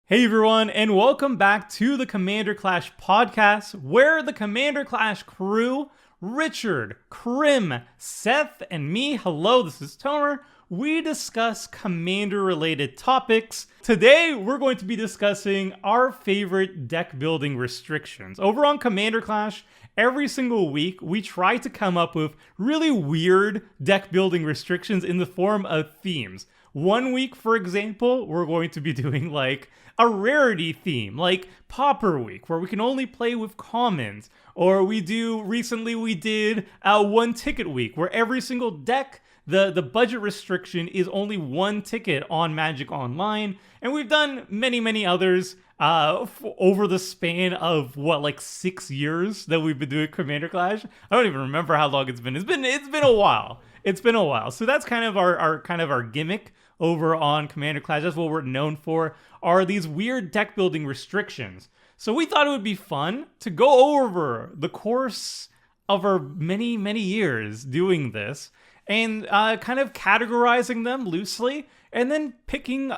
Hey everyone, and welcome back to the Commander Clash podcast, where the Commander Clash crew, Richard, Krim, Seth, and me, hello, this is Tomer, we discuss Commander-related topics. Today, we're going to be discussing our favorite deck building restrictions. Over on Commander Clash, every single week, we try to come up with really weird deck building restrictions in the form of themes. One week, for example, we're going to be doing like a rarity theme, like Pauper Week, where we can only play with commons. Or recently we did a one ticket week, where every single deck, the budget restriction is only one ticket on Magic Online. And we've done many others over the span of like 6 years that we've been doing Commander Clash. I don't even remember how long it's been. It's been a while. It's been a while. So that's kind of our gimmick over on Commander Clash. That's what we're known for, are these weird deck building restrictions. So we thought it would be fun to go over the course of our many years doing this and kind of categorizing them loosely and then picking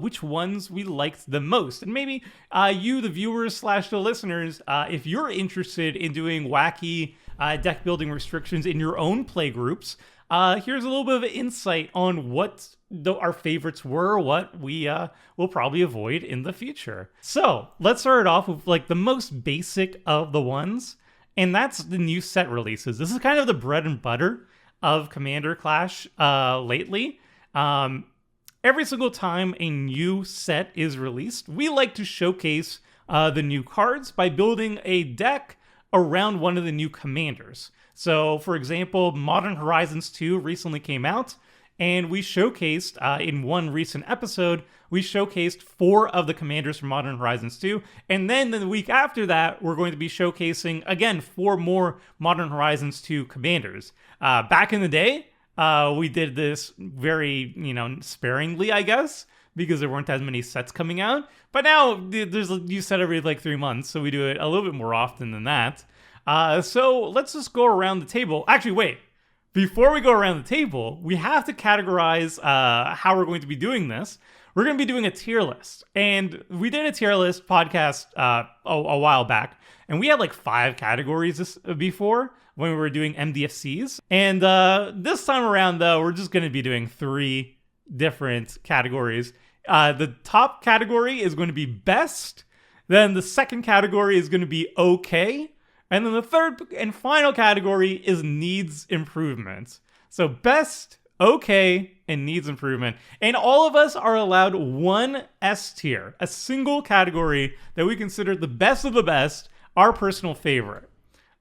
which ones we liked the most. And maybe you, the viewers / the listeners, if you're interested in doing wacky deck building restrictions in your own play groups, here's a little bit of insight on what our favorites were, what we will probably avoid in the future. So let's start it off with like the most basic of the ones, and that's the new set releases. This is kind of the bread and butter of Commander Clash lately. Every single time a new set is released, we like to showcase the new cards by building a deck around one of the new commanders. So, for example, Modern Horizons 2 recently came out, and we showcased, in one recent episode, we showcased 4 of the commanders from Modern Horizons 2, and then the week after that, we're going to be showcasing, again, 4 more Modern Horizons 2 commanders. Back in the day, we did this very, sparingly, I guess, because there weren't as many sets coming out, but now there's a new set every, 3 months, so we do it a little bit more often than that. So let's just go around the table. Actually, wait. Before we go around the table, we have to categorize how we're going to be doing this. We're going to be doing a tier list. And we did a tier list podcast a while back. And we had 5 categories before when we were doing MDFCs. And this time around, though, we're just going to be doing 3 different categories. The top category is going to be best. Then the second category is going to be okay. And then the third and final category is needs improvement. So best, okay, and needs improvement. And all of us are allowed one S tier, a single category that we consider the best of the best, our personal favorite.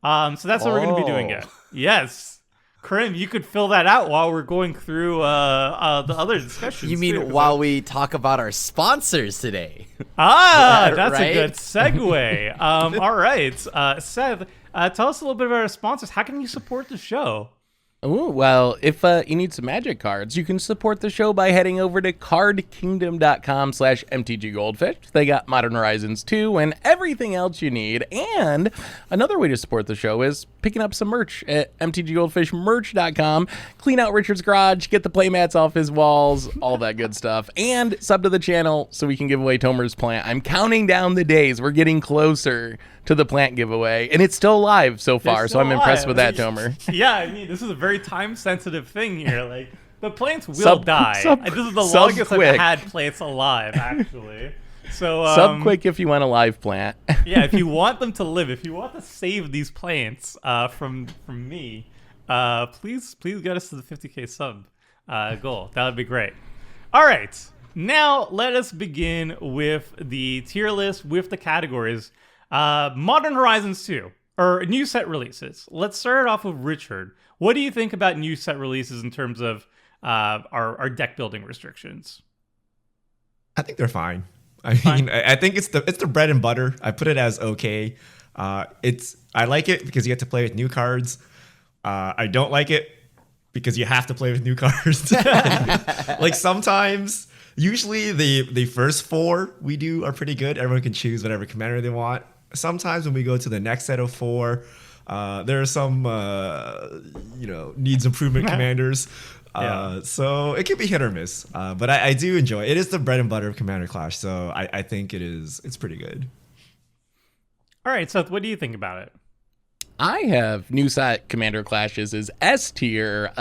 So that's how we're going to be doing it. Yes. Krim, you could fill that out while we're going through the other discussions. You mean while we talk about our sponsors today? That's right? a good segue. All right. Seth, tell us a little bit about our sponsors. How can you support the show? Ooh, well, if you need some Magic cards, you can support the show by heading over to cardkingdom.com/mtggoldfish. They got Modern Horizons 2 and everything else you need. And another way to support the show is picking up some merch at mtggoldfishmerch.com. Clean out Richard's garage, get the playmats off his walls, all that good stuff. And sub to the channel so we can give away Tomer's plant. I'm counting down the days. We're getting closer to the plant giveaway, and it's still live so far, so I'm impressed with that, Tomer. Yeah, I mean, this is a very time-sensitive thing here. The plants will die. This is the longest I've had plants alive, actually. So sub quick if you want a live plant. Yeah, if you want them to live, if you want to save these plants from me, please get us to the 50K sub goal. That would be great. All right, now let us begin with the tier list with the categories. Modern Horizons 2, or new set releases. Let's start off with Richard. What do you think about new set releases in terms of our deck building restrictions? I think they're fine. I think it's the bread and butter. I put it as okay. I like it because you get to play with new cards. I don't like it because you have to play with new cards. Sometimes, usually the first 4 we do are pretty good. Everyone can choose whatever commander they want. Sometimes when we go to the next set of 4, there are some needs improvement commanders. So it can be hit or miss. But I do enjoy it. It is the bread and butter of Commander Clash. So I think it's pretty good. All right, Seth, what do you think about it? I have new set Commander Clashes is S tier.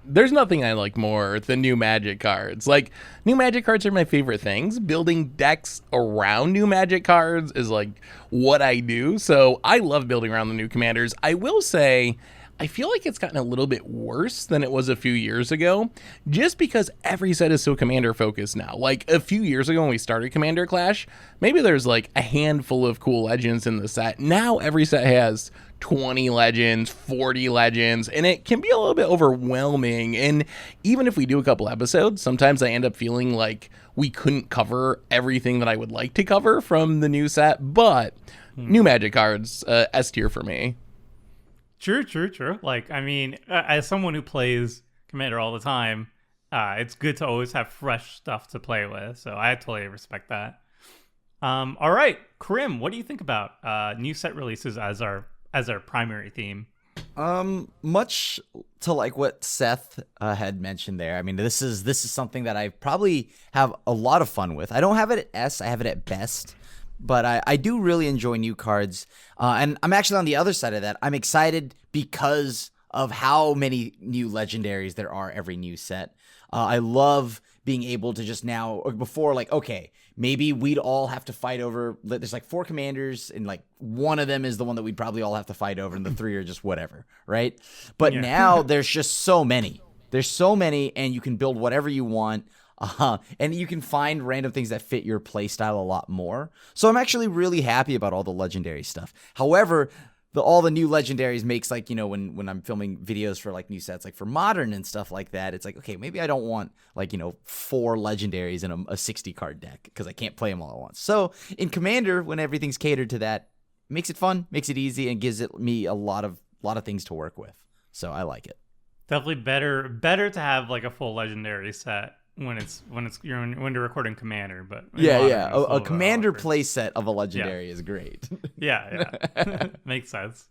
There's nothing I like more than new Magic cards. Like, new Magic cards are my favorite things. Building decks around new Magic cards is like what I do. So I love building around the new Commanders. I will say, I feel like it's gotten a little bit worse than it was a few years ago, just because every set is so Commander focused now. Like a few years ago when we started Commander Clash, maybe there's like a handful of cool legends in the set. Now every set has 20 legends, 40 legends, and it can be a little bit overwhelming. And even if we do a couple episodes, sometimes I end up feeling like we couldn't cover everything that I would like to cover from the new set. But new Magic cards, S tier for me. True. Like, I mean, as someone who plays Commander all the time, it's good to always have fresh stuff to play with. So I totally respect that. All right, Krim, what do you think about new set releases as our primary theme? Much to like what Seth had mentioned there. I mean, this is something that I probably have a lot of fun with. I don't have it at S, I have it at best. But I do really enjoy new cards. And I'm actually on the other side of that. I'm excited because of how many new legendaries there are every new set. I love being able to just now, or before, like, okay, maybe we'd all have to fight over, there's like 4 commanders, and like one of them is the one that we'd probably all have to fight over, and the 3 are just whatever, right? But now there's just so many. There's so many, and you can build whatever you want. And you can find random things that fit your playstyle a lot more. So I'm actually really happy about all the legendary stuff. However, all the new legendaries makes, like, you know, when I'm filming videos for like new sets, like for modern and stuff like that, it's like, okay, maybe I don't want, like, you know, 4 legendaries in a 60 card deck because I can't play them all at once. So in Commander, when everything's catered to that, it makes it fun, makes it easy, and gives me a lot of things to work with. So I like it. Definitely better to have like a full legendary set when you're recording Commander, but a Commander play set of a legendary is great. Yeah. Makes sense.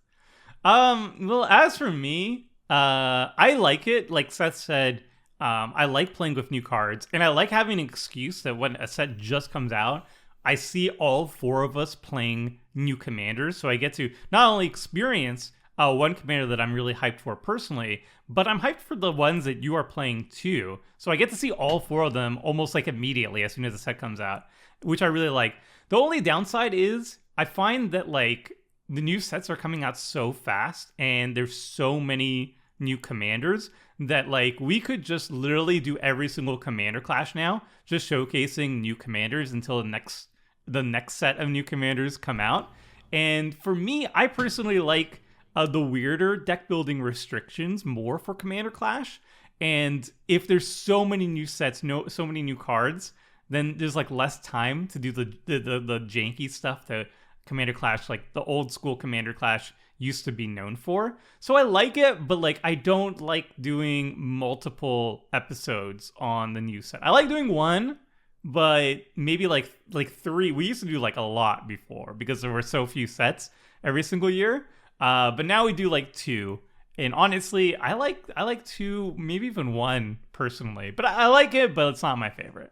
Well, as for me, I like it. Like Seth said, I like playing with new cards, and I like having an excuse that when a set just comes out, I see all 4 of us playing new Commanders, so I get to not only experience one commander that I'm really hyped for personally, but I'm hyped for the ones that you are playing too. So I get to see all 4 of them almost like immediately as soon as the set comes out, which I really like. The only downside is I find that like the new sets are coming out so fast, and there's so many new commanders that like we could just literally do every single Commander Clash now, just showcasing new commanders until the next set of new commanders come out. And for me, I personally like the weirder deck building restrictions more for Commander Clash. And if there's so many new sets, so many new cards, then there's like less time to do the janky stuff that Commander Clash, like the old school Commander Clash, used to be known for. So I like it, but like I don't like doing multiple episodes on the new set. I like doing one, but maybe like 3. We used to do like a lot before because there were so few sets every single year. But now we do like 2, and honestly, I like 2, maybe even 1 personally. But I like it, but it's not my favorite.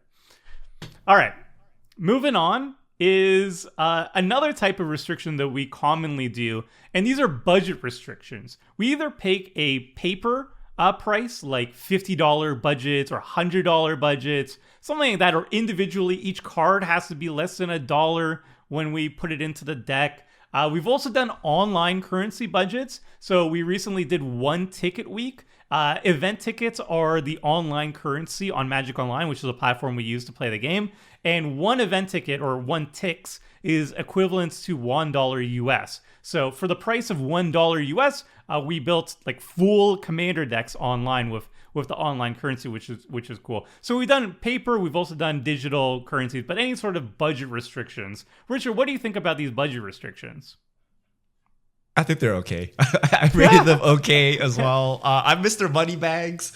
All right, moving on is another type of restriction that we commonly do, and these are budget restrictions. We either pick a paper price, like $50 budgets or $100 budgets, something like that, or individually each card has to be less than $1 when we put it into the deck. We've also done online currency budgets. So we recently did 1 ticket week. Event tickets are the online currency on Magic Online, which is a platform we use to play the game. And 1 event ticket, or 1 TIX, is equivalent to $1 US. So for the price of $1 US, we built like full commander decks online with the online currency, which is cool. So we've done paper, we've also done digital currencies, but any sort of budget restrictions. Richard, what do you think about these budget restrictions? I think they're okay. I rated them okay as well. I'm Mr. Moneybags.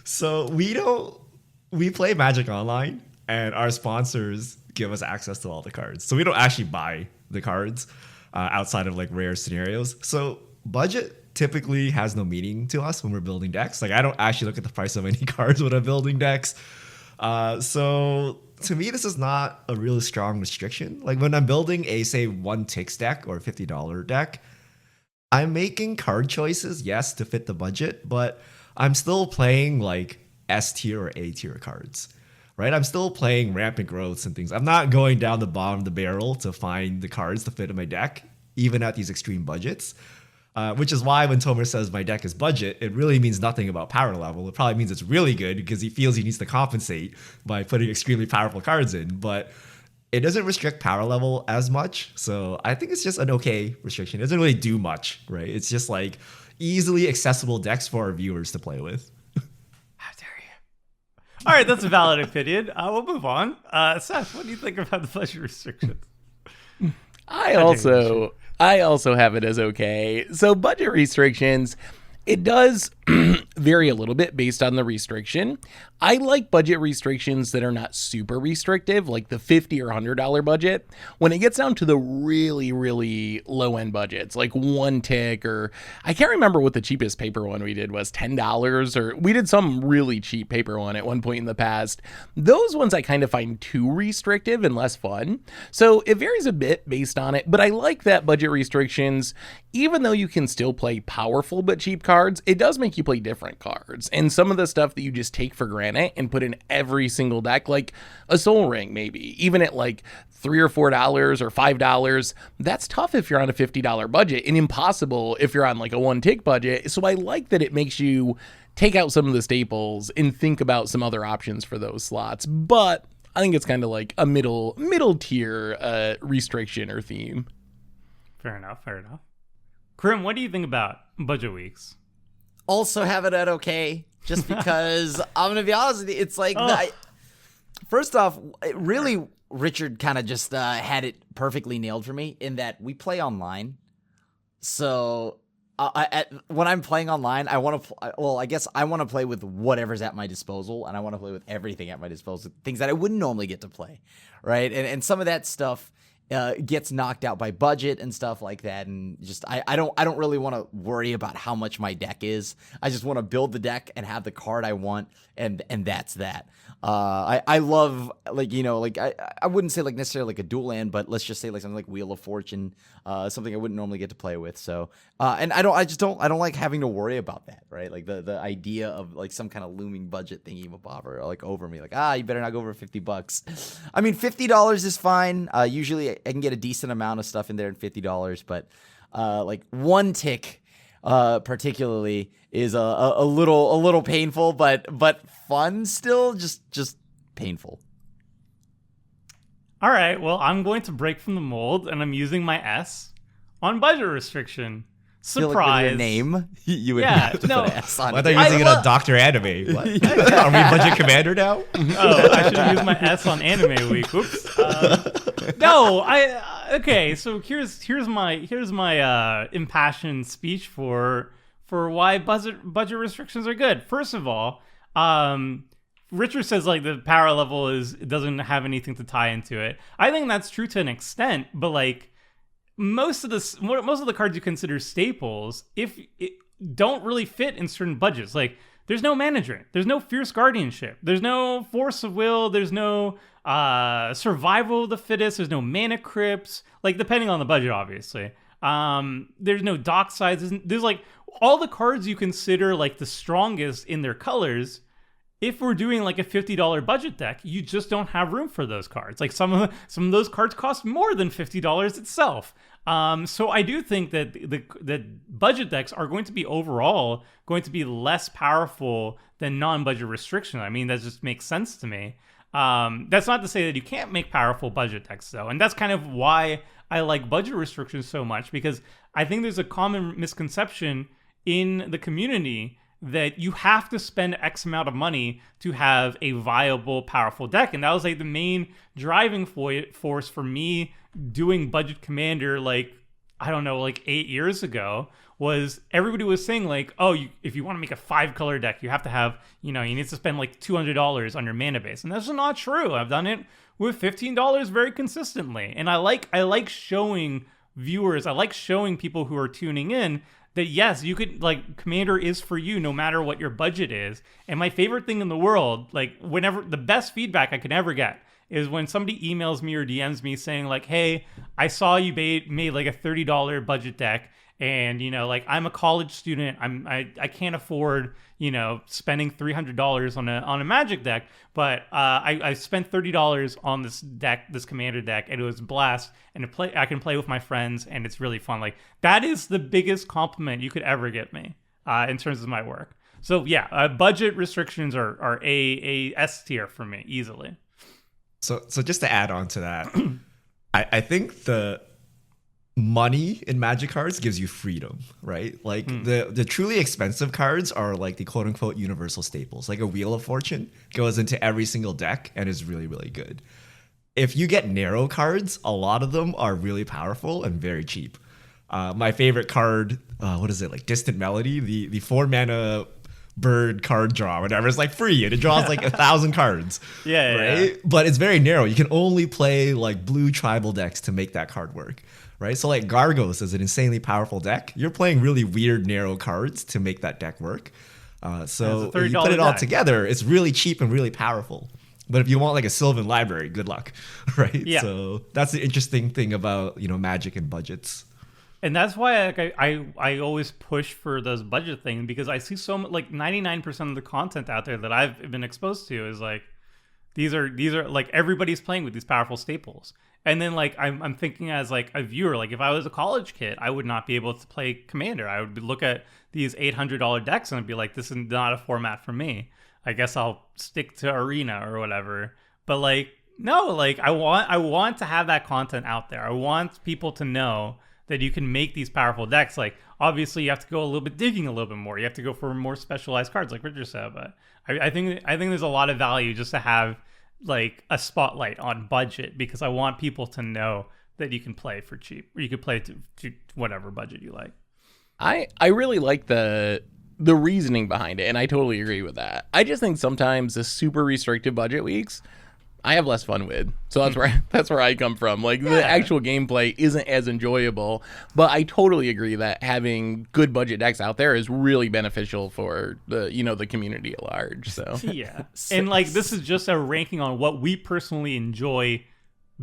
So we play Magic Online, and our sponsors give us access to all the cards. So we don't actually buy the cards outside of like rare scenarios. So budget typically has no meaning to us when we're building decks. Like, I don't actually look at the price of any cards when I'm building decks. So to me, this is not a really strong restriction. Like, when I'm building a, say, 1 Tix deck or $50 deck, I'm making card choices, yes, to fit the budget, but I'm still playing like S tier or A tier cards, right? I'm still playing rampant growths and things. I'm not going down the bottom of the barrel to find the cards to fit in my deck, even at these extreme budgets. Which is why when Tomer says my deck is budget, it really means nothing about power level. It probably means it's really good because he feels he needs to compensate by putting extremely powerful cards in. But it doesn't restrict power level as much. So I think it's just an okay restriction. It doesn't really do much, right? It's just like easily accessible decks for our viewers to play with. How dare you? All right, that's a valid opinion. We'll move on. Seth, what do you think about the budget restrictions? I also have it as okay. So budget restrictions, it does vary a little bit based on the restriction. I like budget restrictions that are not super restrictive, like the $50 or $100 budget. When it gets down to the really, really low end budgets, like 1 tick, or I can't remember what the cheapest paper one we did was, $10, or we did some really cheap paper one at one point in the past. Those ones I kind of find too restrictive and less fun. So it varies a bit based on it, but I like that budget restrictions, even though you can still play powerful but cheap cards, it does make you play different cards. And some of the stuff that you just take for granted and put in every single deck, like a Soul Ring, maybe even at like $3 or $4 or $5, that's tough if you're on a $50 budget, and impossible if you're on like a 1 tick budget. So I like that it makes you take out some of the staples and think about some other options for those slots. But I think it's kind of like a middle tier restriction or theme. Fair enough. Krim, what do you think about budget weeks? Also have it at okay, just because I'm going to be honest with you, it's like, first off, really, Richard kind of just had it perfectly nailed for me in that we play online. So when I'm playing online, I want to, I guess I want to play with whatever's at my disposal, and I want to play with everything at my disposal, things that I wouldn't normally get to play, right? And some of that stuff gets knocked out by budget and stuff like that, and just I don't really want to worry about how much my deck is. I just want to build the deck and have the card I want, and that's that. I love, like, you know, like I wouldn't say like necessarily like a dual land, but let's just say like something like Wheel of Fortune, something I wouldn't normally get to play with. So and I don't like having to worry about that, right? Like the idea of like some kind of looming budget thingy or like over me, like you better not go over $50. I mean, $50 is fine. Usually I can get a decent amount of stuff in there in $50, but like 1 tick particularly is a little painful, but fun still, just painful. All right, well, I'm going to break from the mold, and I'm using my S on budget restriction. Surprise! Like with your name, you would have to put an S on I it. thought you were using it on Dr. Anime. What? Are we budget commander now? Oh, I should use my S on Anime Week. Oops. No, okay. So here's my impassioned speech for why budget restrictions are good. First of all, Richard says like the power level doesn't have anything to tie into it. I think that's true to an extent, but like most of the cards you consider staples, don't really fit in certain budgets. Like there's no Management, there's no Fierce Guardianship, there's no Force of Will, there's no Survival of the Fittest, there's no Mana Crypts. Like depending on the budget, obviously. There's no Docksides. There's like all the cards you consider like the strongest in their colors. If we're doing like a $50 budget deck, you just don't have room for those cards. Like some of those cards cost more than $50 itself. So I do think that the budget decks are going to be overall going to be less powerful than non-budget restriction. I mean, that just makes sense to me. That's not to say that you can't make powerful budget decks though. And that's kind of why I like budget restrictions so much, because I think there's a common misconception in the community that you have to spend X amount of money to have a viable, powerful deck. And that was like the main driving force for me doing budget commander, like, I don't know, like 8 years ago, was everybody was saying like, oh, if you want to make a 5-color deck, you have to have, you need to spend like $200 on your mana base. And that's just not true. I've done it with $15 very consistently. And I like showing viewers, I like showing people who are tuning in that yes, you could, like, Commander is for you no matter what your budget is. And my favorite thing in the world, like, whenever the best feedback I could ever get is when somebody emails me or DMs me saying like, hey, I saw you made like a $30 budget deck, and like, I'm a college student, I can't afford spending $300 on a Magic deck, but I spent $30 on this deck, this Commander deck, and it was a blast, and I can play with my friends, and it's really fun. Like, that is the biggest compliment you could ever give me in terms of my work. So yeah, budget restrictions are a S tier for me easily. So just to add on to that, I think the money in Magic cards gives you freedom, right? Like the truly expensive cards are like the quote unquote universal staples. Like a Wheel of Fortune goes into every single deck and is really, really good. If you get narrow cards, a lot of them are really powerful and very cheap. My favorite card, what is it? Like Distant Melody, the 4-mana bird card draw, whatever. It's like free and it draws like 1,000 cards. Yeah, right. Yeah. But it's very narrow. You can only play like blue tribal decks to make that card work. Right. So like Gargos is an insanely powerful deck. You're playing really weird narrow cards to make that deck work. So if you put it all together, it's really cheap and really powerful. But if you want like a Sylvan Library, good luck. Right. Yeah. So that's the interesting thing about Magic and budgets. And that's why I always push for those budget things, because I see so much, like 99% of the content out there that I've been exposed to is like, these are like, everybody's playing with these powerful staples. And then like, I'm thinking as like a viewer, like if I was a college kid, I would not be able to play Commander. I would look at these $800 decks and I'd be like, this is not a format for me. I guess I'll stick to Arena or whatever. But like, no, like I want to have that content out there. I want people to know that you can make these powerful decks. Like, obviously you have to go a little bit digging a little bit more. You have to go for more specialized cards, like Richard said. But I think there's a lot of value just to have like a spotlight on budget, because I want people to know that you can play for cheap, or you can play to whatever budget you like. I really like the reasoning behind it, and I totally agree with that. I just think sometimes the super restrictive budget weeks I have less fun with. So that's where I come from. Like, the actual gameplay isn't as enjoyable, but I totally agree that having good budget decks out there is really beneficial for the community at large. So yeah. And like, this is just a ranking on what we personally enjoy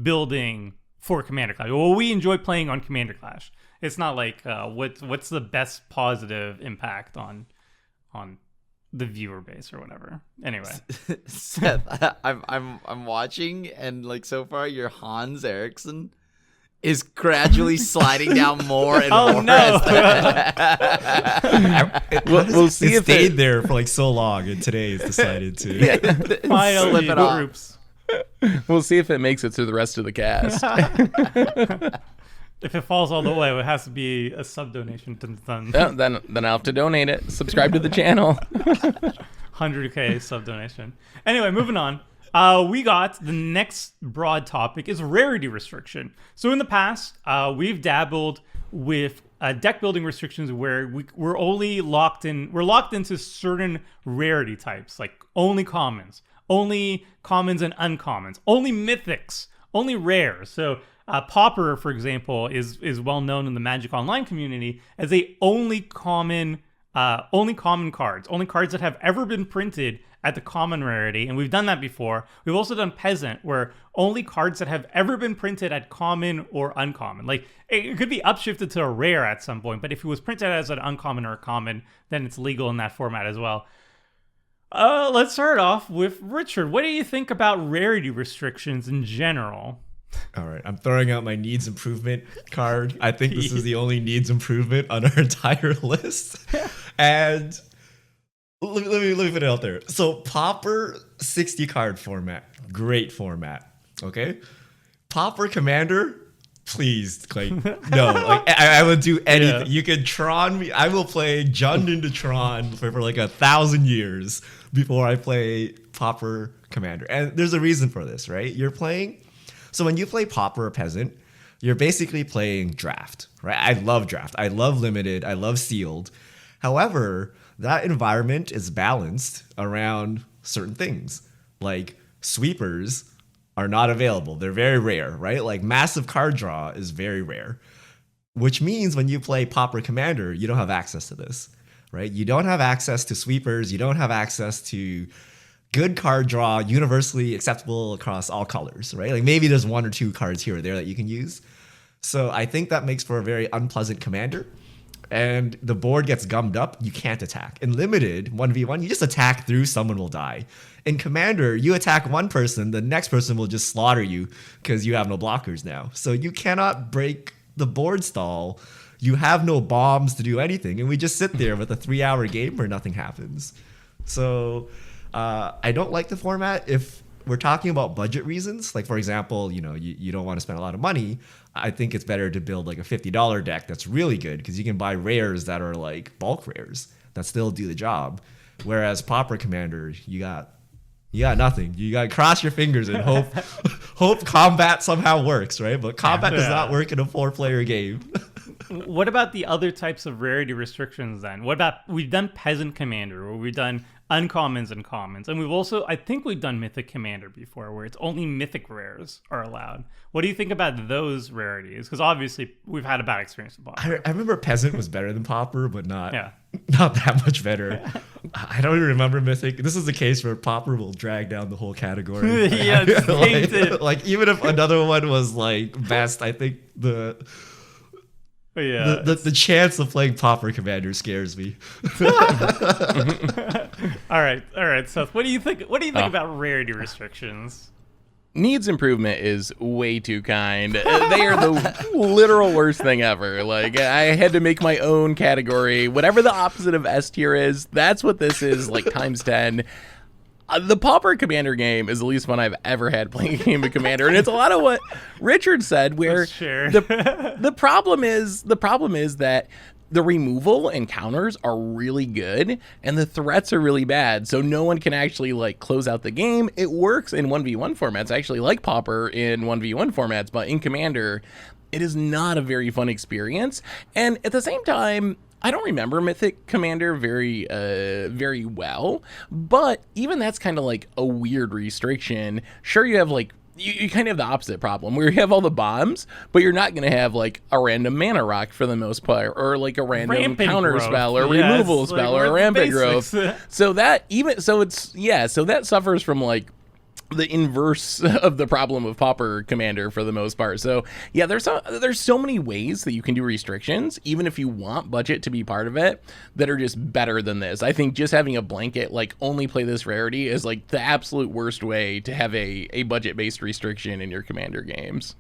building for Commander Clash. What we enjoy playing on Commander Clash. It's not like what's the best positive impact on the viewer base or whatever. Anyway, Seth, I'm watching, and like, so far your Hans Eriksson is gradually sliding down more and more. No. We'll see it if stayed there for like so long, and today it's decided to finally slip it off. groups. We'll see if it makes it through the rest of the cast. If it falls all the way, it has to be a sub donation. Yeah, then I'll have to donate it. Subscribe to the channel. 100K sub donation. Anyway, moving on. We got the next broad topic is rarity restriction. So in the past, we've dabbled with deck building restrictions where we're only locked into certain rarity types, like only commons and uncommons, only mythics, only rares. So Pauper, for example, is well known in the Magic Online community as only common cards, only cards that have ever been printed at the common rarity, and we've done that before. We've also done Peasant, where only cards that have ever been printed at common or uncommon. Like, it could be upshifted to a rare at some point, but if it was printed as an uncommon or a common, then it's legal in that format as well. Let's start off with Richard. What do you think about rarity restrictions in general? All right, I'm throwing out my needs improvement card. I think this is the only needs improvement on our entire list. And let me put it out there. So Pauper 60 card format, great format. Okay, Pauper Commander, please, like, no, like I would do anything. You can Tron me. I will play Jund into Tron for like 1,000 years before I play Pauper Commander. And there's a reason for this, right? So when you play Pauper or Peasant, you're basically playing Draft, right? I love Draft. I love Limited. I love Sealed. However, that environment is balanced around certain things. Like, sweepers are not available. They're very rare, right? Like, massive card draw is very rare. which means when you play Pauper Commander, you don't have access to this, right? You don't have access to sweepers. You don't have access to good card draw, universally acceptable across all colors, right? Like maybe there's 1 or 2 cards here or there that you can use. So I think that makes for a very unpleasant commander. And the board gets gummed up, you can't attack. In limited 1v1, you just attack through, someone will die. In Commander, you attack one person, the next person will just slaughter you because you have no blockers now. So you cannot break the board stall. You have no bombs to do anything. And we just sit there with a 3-hour game where nothing happens. So I don't like the format. If we're talking about budget reasons, like for example, you don't want to spend a lot of money, I think it's better to build like a $50 deck that's really good because you can buy rares that are like bulk rares that still do the job. Whereas Pauper Commander, you got nothing. You got to cross your fingers and hope combat somehow works, right? But combat does not work in a 4-player game. What about the other types of rarity restrictions then? What about, we've done Peasant Commander, where we've done uncommons and commons, and we've also, I think we've done Mythic Commander before, where it's only mythic rares are allowed. What do you think about those rarities? Because obviously we've had a bad experience with Pauper. I remember Peasant was better than Pauper, but not that much better. I don't even remember Mythic. This is the case where Pauper will drag down the whole category. Yeah, it's tainted. like even if another one was like best, I think the chance of playing Pauper Commander scares me. All right, Seth. What do you think about rarity restrictions? Needs improvement is way too kind. They are the literal worst thing ever. Like, I had to make my own category. Whatever the opposite of S tier is, that's what this is, like times 10. The Pauper Commander game is the least fun I've ever had playing a game of Commander, and it's a lot of what Richard said. Where the problem is that the removal and counters are really good, and the threats are really bad. So no one can actually like close out the game. It works in 1v1 formats. I actually like Pauper in 1v1 formats, but in Commander, it is not a very fun experience. And at the same time, I don't remember Mythic Commander very well, but even that's kind of like a weird restriction. Sure, you have like, you kind of have the opposite problem where you have all the bombs, but you're not going to have like a random mana rock for the most part, or like a random rampant counter growth. spell or removal spell or rampant growth. So that that suffers from like the inverse of the problem of Pauper Commander for the most part. So yeah, there's so many ways that you can do restrictions, even if you want budget to be part of it, that are just better than this. I think just having a blanket, like only play this rarity, is like the absolute worst way to have a budget-based restriction in your Commander games.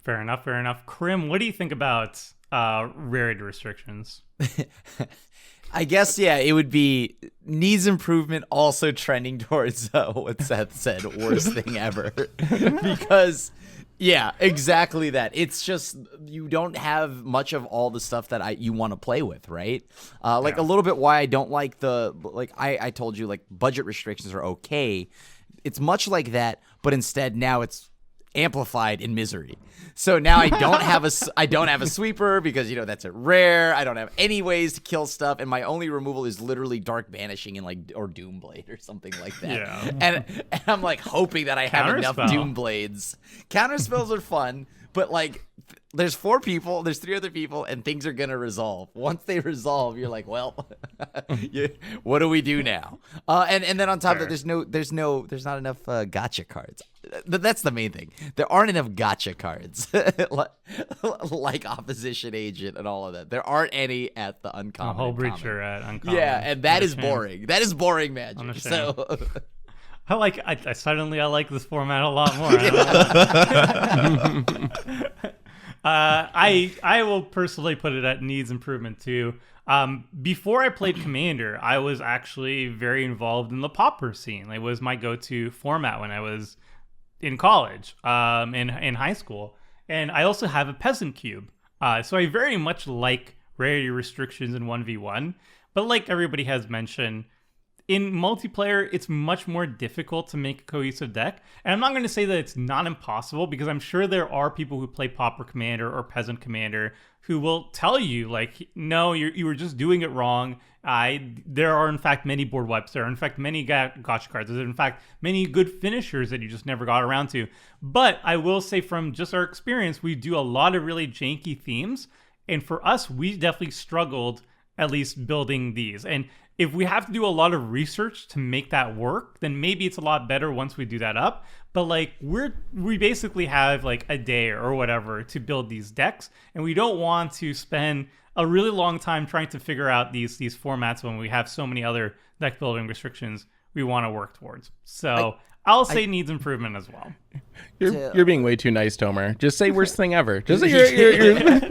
Fair enough. Krim, what do you think about rarity restrictions? I guess, yeah, it would be needs improvement, also trending towards what Seth said, worst thing ever. Because, yeah, exactly that. It's just, you don't have much of all the stuff that you want to play with, right? A little bit why I don't like I told you, like, budget restrictions are okay. It's much like that, but instead now it's amplified in misery. So now I don't have a sweeper because that's a rare. I don't have any ways to kill stuff, and my only removal is literally Dark Banishing and or Doomblade or something like that. Yeah. And I'm like hoping that I have enough Doomblades. Counterspells are fun, but like there's 4 people, there's 3 other people, and things are gonna resolve. Once they resolve, you're like, well, what do we do now? And then on top of that, there's not enough gotcha cards. That's the main thing. There aren't enough gotcha cards like Opposition Agent and all of that. There aren't any at the uncommon. A whole breacher at uncommon. Yeah, and that is boring. That is boring magic. So I suddenly like this format a lot more. I will personally put it at needs improvement too. Before I played Commander, I was actually very involved in the Pauper scene. It was my go-to format when I was in college, in high school. And I also have a Peasant Cube. So I very much like rarity restrictions in 1v1. But like everybody has mentioned, in multiplayer, it's much more difficult to make a cohesive deck. And I'm not going to say that it's not impossible, because I'm sure there are people who play Pauper Commander or Peasant Commander who will tell you, like, no, you were just doing it wrong. There are, in fact, many board wipes. There are, in fact, many gotcha cards. There are, in fact, many good finishers that you just never got around to. But I will say, from just our experience, we do a lot of really janky themes. And for us, we definitely struggled at least building these. And if we have to do a lot of research to make that work, then maybe it's a lot better once we do that up. But like we basically have like a day or whatever to build these decks, and we don't want to spend a really long time trying to figure out these formats when we have so many other deck building restrictions we want to work towards. So I'll say needs improvement as well. You're being way too nice, Tomer. Just say worst thing ever. Just say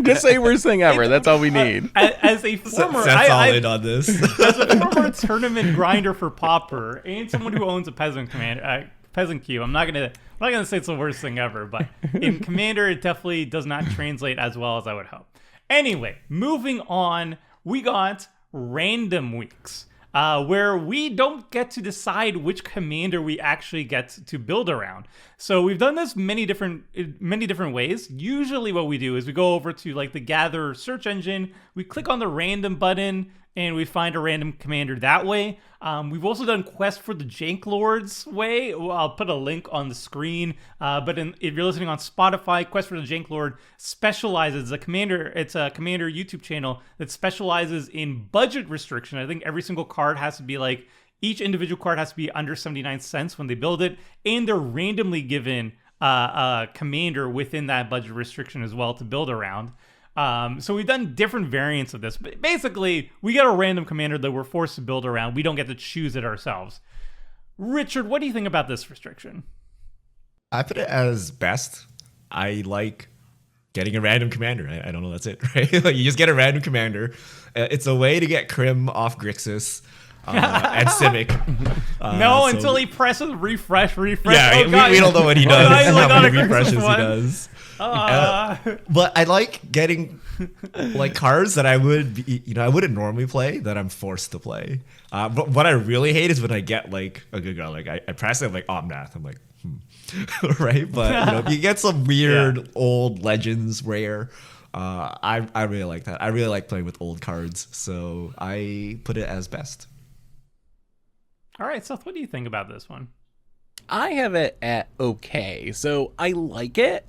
just say worst thing ever. That's all we need. As a former, Seth's all in on this. As a former tournament grinder for Pauper and someone who owns a Peasant Cube, I'm not gonna say it's the worst thing ever, but in Commander, it definitely does not translate as well as I would hope. Anyway, moving on, we got random weeks. Where we don't get to decide which commander we actually get to build around. So we've done this many different ways. Usually what we do is we go over to like the Gather search engine, we click on the random button, and we find a random commander that way. We've also done Quest for the Jank Lords way. I'll put a link on the screen. But if you're listening on Spotify, Quest for the Jank Lord specializes It's a commander YouTube channel that specializes in budget restriction. I think every single card has to be like, each individual card has to be under 79 cents when they build it, and they're randomly given a commander within that budget restriction as well to build around. So we've done different variants of this, but basically we get a random commander that we're forced to build around. We don't get to choose it ourselves. Richard, what do you think about this restriction? I put it as best. I like getting a random commander. I don't know, that's it, right? Like, you just get a random commander. It's a way to get Krim off Grixis and Simic. Until he presses refresh. Yeah, we don't know what he does. How many refreshes he does. But I like getting like cards that I wouldn't normally play that I'm forced to play. But what I really hate is when I get like a good guy, like I press it, I'm like Omnath. I'm like, right? But you get some weird old legends rare. I really like that. I really like playing with old cards, so I put it as best. All right, Seth, what do you think about this one? I have it at okay. So I like it,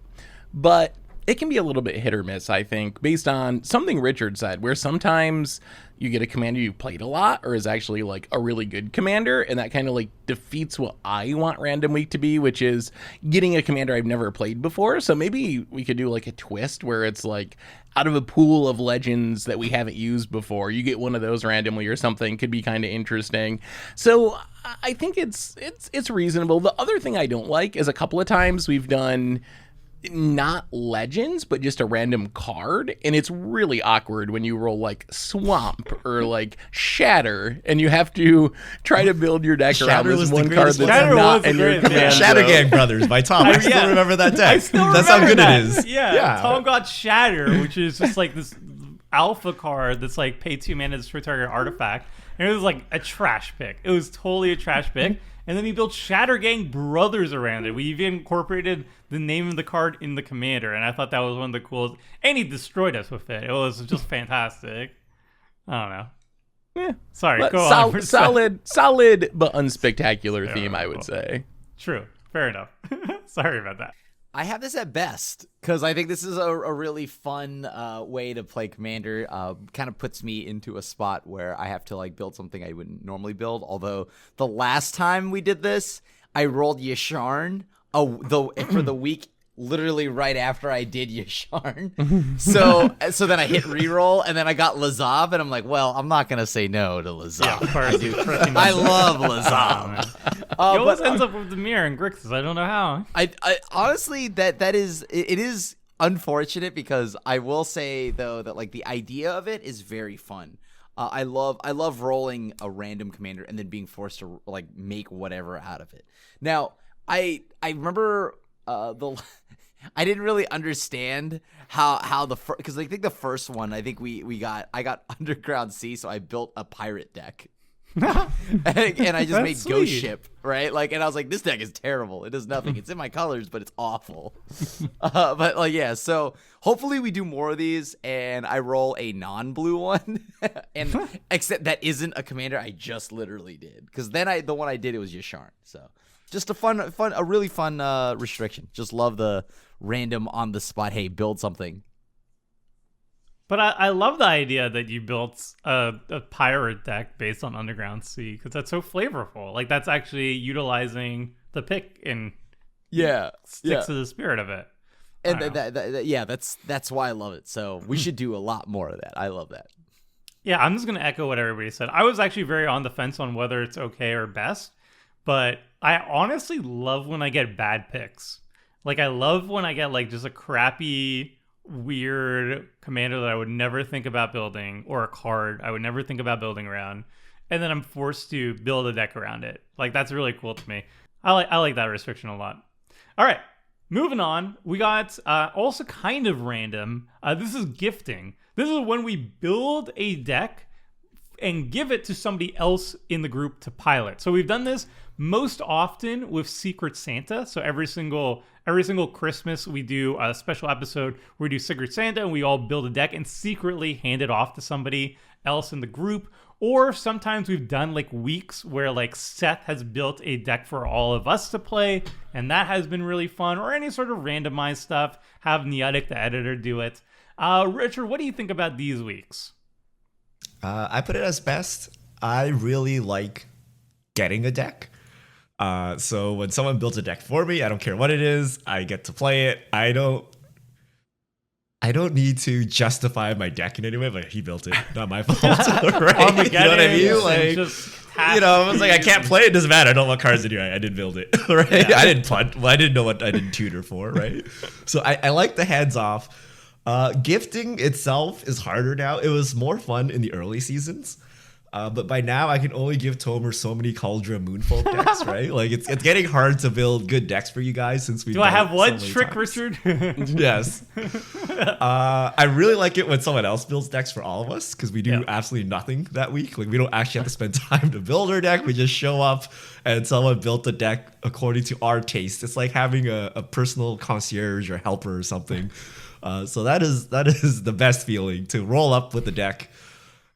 but it can be a little bit hit or miss, I think, based on something Richard said, where sometimes you get a commander you've played a lot or is actually like a really good commander, and that kind of like defeats what I want Random Week to be, which is getting a commander I've never played before. So maybe we could do like a twist where it's like out of a pool of legends that we haven't used before, you get one of those randomly or something. Could be kind of interesting. So I think it's reasonable. The other thing I don't like is a couple of times we've done not legends, but just a random card, and it's really awkward when you roll like Swamp or like Shatter, and you have to try to build your deck around this one card that's not in your command. Shattergang Brothers by Tom. I still remember that deck. That's how good it is. Yeah, Tom got Shatter, which is just like this alpha card that's like pay 2 mana to destroy target artifact, and it was like a trash pick. It was totally a trash pick. And then we built Shattergang Brothers around it. We even incorporated the name of the card in the commander, and I thought that was one of the coolest. And he destroyed us with it. It was just fantastic. I don't know. Yeah. Sorry, go on. Solid, but unspectacular theme, I would say. True. Fair enough. Sorry about that. I have this at best because I think this is a really fun way to play Commander. Kind of puts me into a spot where I have to like build something I wouldn't normally build. Although the last time we did this, I rolled Yasharn for the week literally right after I did Yasharn. So then I hit reroll, and then I got Lazav, and I'm like, well, I'm not gonna say no to Lazav. Yeah, of course. I love Lazav. He always ends up with the mirror and Grixis. I don't know how. I honestly it is unfortunate, because I will say though that like the idea of it is very fun. I love rolling a random commander and then being forced to like make whatever out of it. Now I remember I didn't really understand how because I think the first one I got Underground Sea, so I built a pirate deck. and I just made sweet. Ghost Ship, right? Like, and I was like, this deck is terrible. It does nothing. It's in my colors, but it's awful. But like, yeah. So hopefully we do more of these, and I roll a non-blue one, and except that isn't a commander I just literally did, because then the one I did, it was Yasharn. So just a really fun restriction. Just love the random on the spot. Hey, build something. But I love the idea that you built a pirate deck based on Underground Sea, because that's so flavorful. Like, that's actually utilizing the pick and sticks to the spirit of it. And that's why I love it. So we should do a lot more of that. I love that. Yeah, I'm just going to echo what everybody said. I was actually very on the fence on whether it's okay or best, but I honestly love when I get bad picks. Like, I love when I get, like, just a crappy, weird commander that I would never think about building, or a card I would never think about building around, and then I'm forced to build a deck around it. Like, that's really cool to me. I like that restriction a lot. All right, moving on. We got also kind of random. This is gifting. This is when we build a deck and give it to somebody else in the group to pilot. So we've done this most often with Secret Santa. So every single Christmas we do a special episode where we do Secret Santa and we all build a deck and secretly hand it off to somebody else in the group. Or sometimes we've done like weeks where like Seth has built a deck for all of us to play, and that has been really fun. Or any sort of randomized stuff, have Neotic the editor do it. Richard, what do you think about these weeks? I put it as best. I really like getting a deck. So when someone builds a deck for me, I don't care what it is, I get to play it. I don't need to justify my deck in any way. Like, he built it, not my fault. Right? You know what I mean? Like, I was like, I can't play it. Doesn't matter. I don't know what cards in here. I didn't build it. Right? Yeah. I didn't punt. Well, I didn't know what I didn't tutor for. Right? So I like the hands off. Gifting itself is harder now. It was more fun in the early seasons. But by now, I can only give Tomer so many Cauldron Moonfolk decks, right? Like, it's getting hard to build good decks for you guys since we've. Do I have one so trick, times. Richard? Yes. I really like it when someone else builds decks for all of us, because we do absolutely nothing that week. Like, we don't actually have to spend time to build our deck. We just show up and someone built the deck according to our taste. It's like having a personal concierge or helper or something. So that is the best feeling, to roll up with the deck.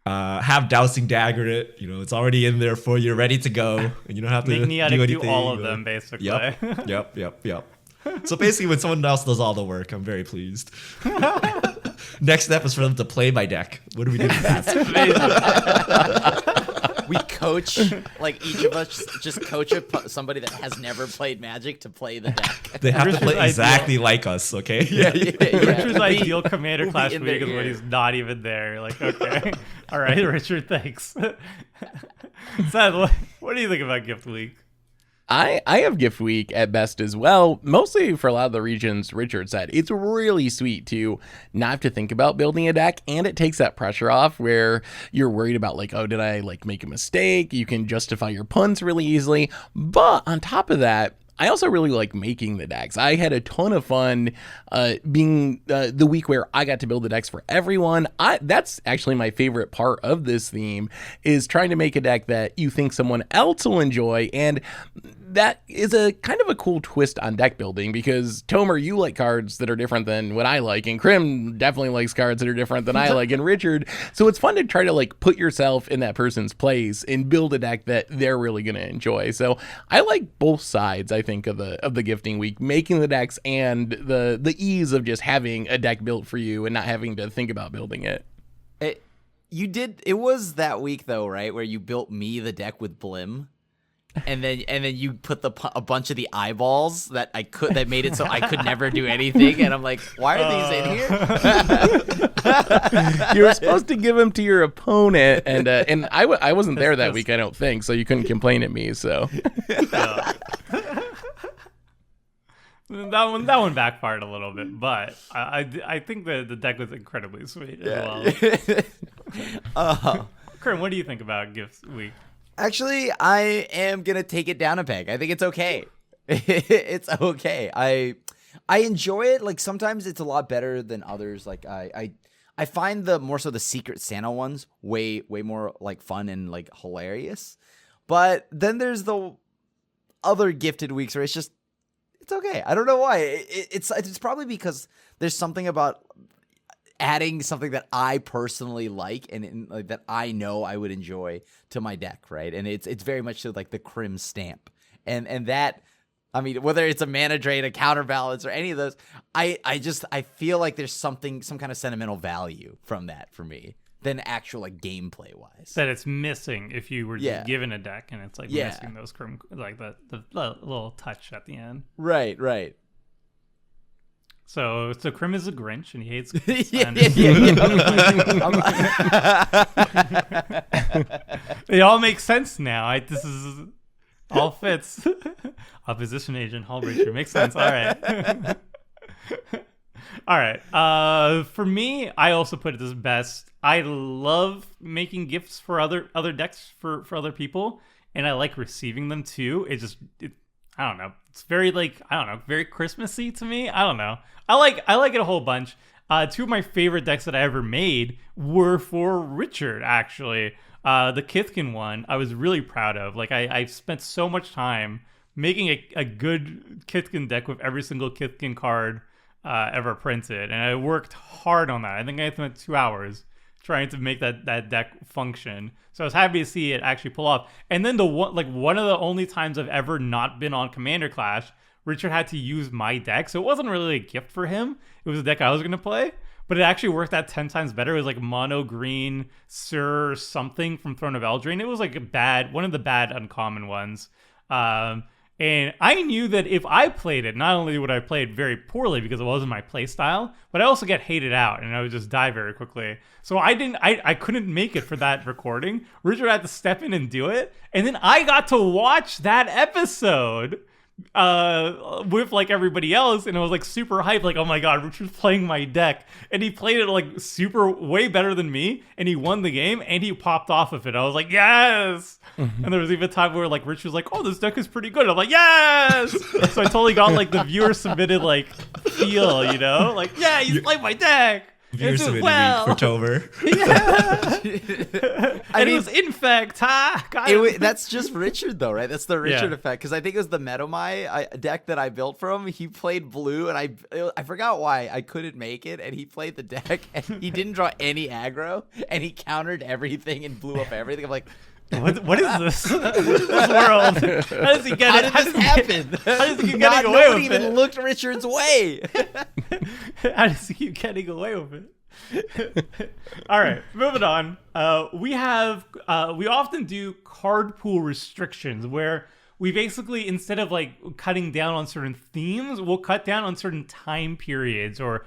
Have Dousing Dagger it, it's already in there for you, ready to go, and you don't have to do anything. Do all of them, basically. Yep. So basically, when someone else does all the work, I'm very pleased. Next step is for them to play my deck. What do we do with that? We coach, like, each of us just coach somebody that has never played Magic to play the deck. They have Richard's to play exactly ideal. like us, okay? Yeah. Richard's ideal Commander Clash in week their is when ear. he's not even there. You're like, okay. All right, Richard, thanks. Seth, what do you think about Gift Week? I have Gift Week at best as well, mostly for a lot of the reasons Richard said. It's really sweet to not have to think about building a deck, and it takes that pressure off where you're worried about, like, oh, did I, like, make a mistake? You can justify your punts really easily. But on top of that, I also really like making the decks. I had a ton of fun being the week where I got to build the decks for everyone. That's actually my favorite part of this theme, is trying to make a deck that you think someone else will enjoy. And that is a kind of a cool twist on deck building, because Tomer, you like cards that are different than what I like, and Krim definitely likes cards that are different than I like, and Richard. So it's fun to try to, like, put yourself in that person's place and build a deck that they're really going to enjoy. So I like both sides, I think, of the gifting week, making the decks and the ease of just having a deck built for you and not having to think about building it. It was that week though, right, where you built me the deck with Blim. And then you put a bunch of the eyeballs that made it so I could never do anything, and I'm like, why are these in here? You were supposed to give them to your opponent, and I wasn't there that week, I don't think, so you couldn't complain at me. So that one backfired a little bit, but I think the deck was incredibly sweet as well. Krim, what do you think about Gift Week? Actually, I am gonna take it down a peg. I think it's okay. It's okay. I enjoy it. Like, sometimes it's a lot better than others. Like, I I find the more so the Secret Santa ones way more like fun and like hilarious. But then there's the other gifted weeks where it's okay. I don't know why. It's probably because there's something about adding something that I personally like and like that I know I would enjoy to my deck, right? And it's very much so like the Crim stamp. And that, I mean, whether it's a mana drain, a counterbalance, or any of those, I feel like there's some kind of sentimental value from that for me than actual like gameplay wise. That it's missing if you were just given a deck and it's like missing those like the little touch at the end. Right. So Crim is a Grinch and he hates It all makes sense now. This is all fits. Opposition agent Hullbreacher makes sense. All right. All right. For me, I also put it as best. I love making gifts for other decks for other people, and I like receiving them too. I don't know. It's very very Christmassy to me. I don't know. I like it a whole bunch. Two of my favorite decks that I ever made were for Richard, actually. The Kithkin one, I was really proud of. Like, I spent so much time making a good Kithkin deck with every single Kithkin card ever printed, and I worked hard on that. I think I spent 2 hours trying to make that deck function. So I was happy to see it actually pull off. And then one of the only times I've ever not been on Commander Clash, Richard had to use my deck, so it wasn't really a gift for him. It was a deck I was going to play, but it actually worked out 10 times better. It was like mono green Sir something from Throne of Eldraine. It was like one of the bad uncommon ones. And I knew that if I played it, not only would I play it very poorly because it wasn't my play style, but I also get hated out and I would just die very quickly. So I couldn't make it for that recording. Richard had to step in and do it. And then I got to watch that episode with like everybody else, and it was like super hype, like, oh my god, Richard's playing my deck, and he played it like way better than me, and he won the game, and he popped off of it. I was like, yes. And there was even a time where like Richard was like, oh, this deck is pretty good. I'm like, yes. So I totally got like the viewer submitted like feel, like, yeah, he's playing my deck. Viewer submitted week for Tober. And it was infect, that's just Richard though, right? That's the Richard effect, because I think it was the Metomai deck that I built for him. He played blue, and I forgot why I couldn't make it, and he played the deck, and he didn't draw any aggro, and he countered everything and blew up everything. I'm like, what is this? What is this world? How does he get it? How did this happen? How does he keep getting away with it? Nobody even looked Richard's way. How does he keep getting away with it? All right, moving on. We often do card pool restrictions where we basically, instead of like cutting down on certain themes, we'll cut down on certain time periods or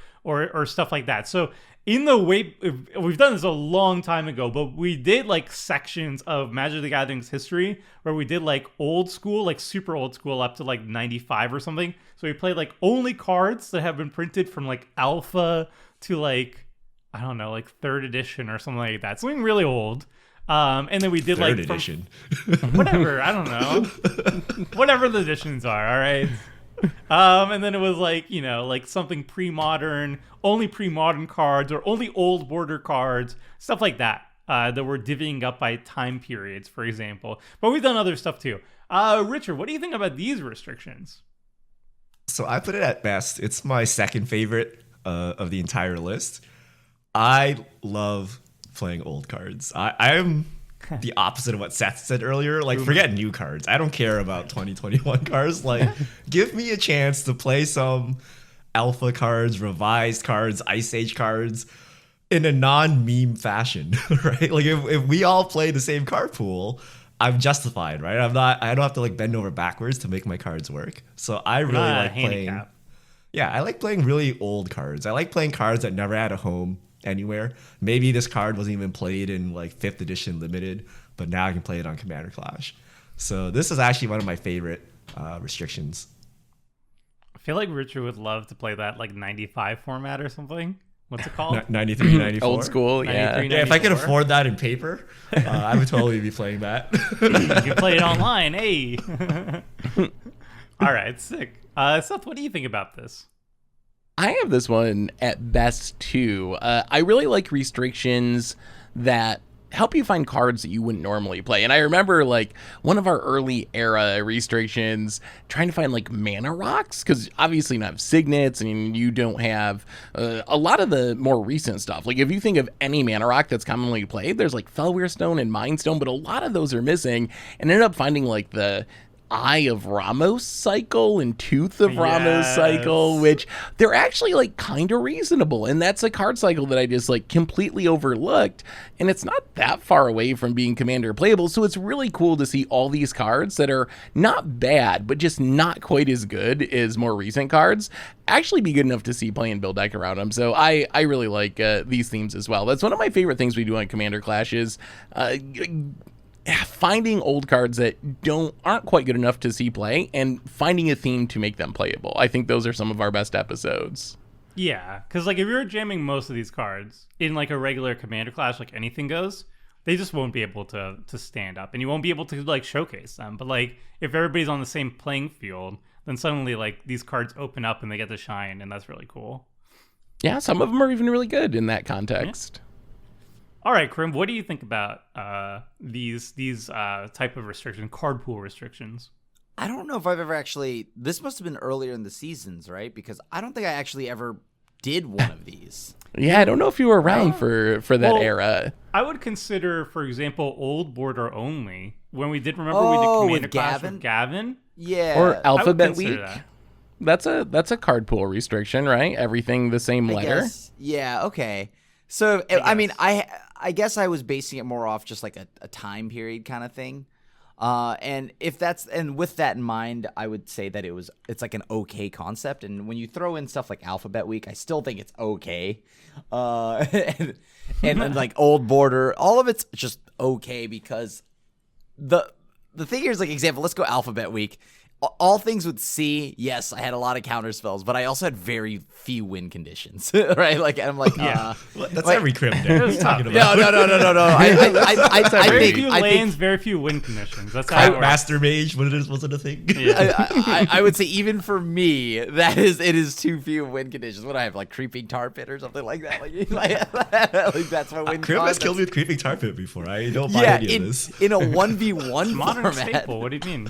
stuff like that. So in the way we've done this a long time ago, but we did like sections of Magic the Gathering's history where we did like old school, like super old school up to like 95 or something. So we played like only cards that have been printed from like alpha to like, I don't know, like 3rd edition or something like that. Something really old. And then we did Third like edition. Whatever, I don't know. Whatever the editions are, all right. And then it was like, like something pre-modern, only pre-modern cards, or only old border cards, stuff like that, that were divvying up by time periods, for example. But we've done other stuff too. Richard, what do you think about these restrictions? So I put it at best. It's my second favorite of the entire list. I love playing old cards. I am the opposite of what Seth said earlier. Like, forget new cards. I don't care about 2021 cards. Like, give me a chance to play some alpha cards, revised cards, Ice Age cards in a non-meme fashion, right? Like, if we all play the same card pool, I'm justified, right? I don't have to like bend over backwards to make my cards work. So I really like playing. Yeah, I like playing really old cards. I like playing cards that never had a home anywhere. Maybe this card wasn't even played in like 5th edition limited, but now I can play it on Commander Clash. So this is actually one of my favorite restrictions. I feel like Richard would love to play that like 95 format or something. What's it called? 93, 94. Old school, yeah. Yeah, If I could afford that in paper, I would totally be playing that. You can play it online, hey. All right, sick. Seth, what do you think about this? I have this one at best too. I really like restrictions that help you find cards that you wouldn't normally play. And I remember like one of our early era restrictions trying to find like mana rocks, because obviously you don't have signets and you don't have a lot of the more recent stuff. Like if you think of any mana rock that's commonly played, there's like Felware Stone and Mind Stone, but a lot of those are missing, and ended up finding like the Eye of Ramos cycle and Tooth of Ramos cycle, which they're actually like kind of reasonable, and that's a card cycle that I just like completely overlooked, and it's not that far away from being Commander playable. So it's really cool to see all these cards that are not bad but just not quite as good as more recent cards actually be good enough to see play and build deck around them. So I really like these themes as well. That's one of my favorite things we do on Commander Clash is finding old cards that aren't quite good enough to see play and finding a theme to make them playable. I think those are some of our best episodes. Yeah, because like if you're jamming most of these cards in like a regular Commander Clash, like anything goes, they just won't be able to stand up, and you won't be able to like showcase them. But like if everybody's on the same playing field, then suddenly like these cards open up and they get to shine, and that's really cool. Yeah, some of them are even really good in that context. Yeah. All right, Krim, what do you think about these type of restrictions, card pool restrictions? I don't know if I've ever actually. This must have been earlier in the seasons, right? Because I don't think I actually ever did one of these. Yeah, I don't know if you were around for that era. I would consider, for example, Old Border Only. When we did, remember we did Commander Clash with Gavin? Yeah. Or Alphabet Week. That. That's a card pool restriction, right? Everything the same letter. Guess. Yeah, okay. So, I mean, I guess I was basing it more off just like a time period kind of thing. And with that in mind, I would say that it's like an okay concept. And when you throw in stuff like Alphabet Week, I still think it's okay. And like Old Border, all of it's just okay, because the thing here is, like, example, let's go Alphabet Week. All things with C, yes, I had a lot of counter spells, but I also had very few win conditions, right? Like, I'm like, Well, that's like, every Crim there. It was tough. No. I Very think few I lands, think very few win conditions. That's how it works. Master Mage, was it a thing? Yeah. I would say even for me, it is too few win conditions. What I have, like Creeping Tar Pit or something like that. Like that's my win. Crim has killed me with Creeping Tar Pit before. I don't buy any of this. In a 1v1 Modern format. staple. What do you mean?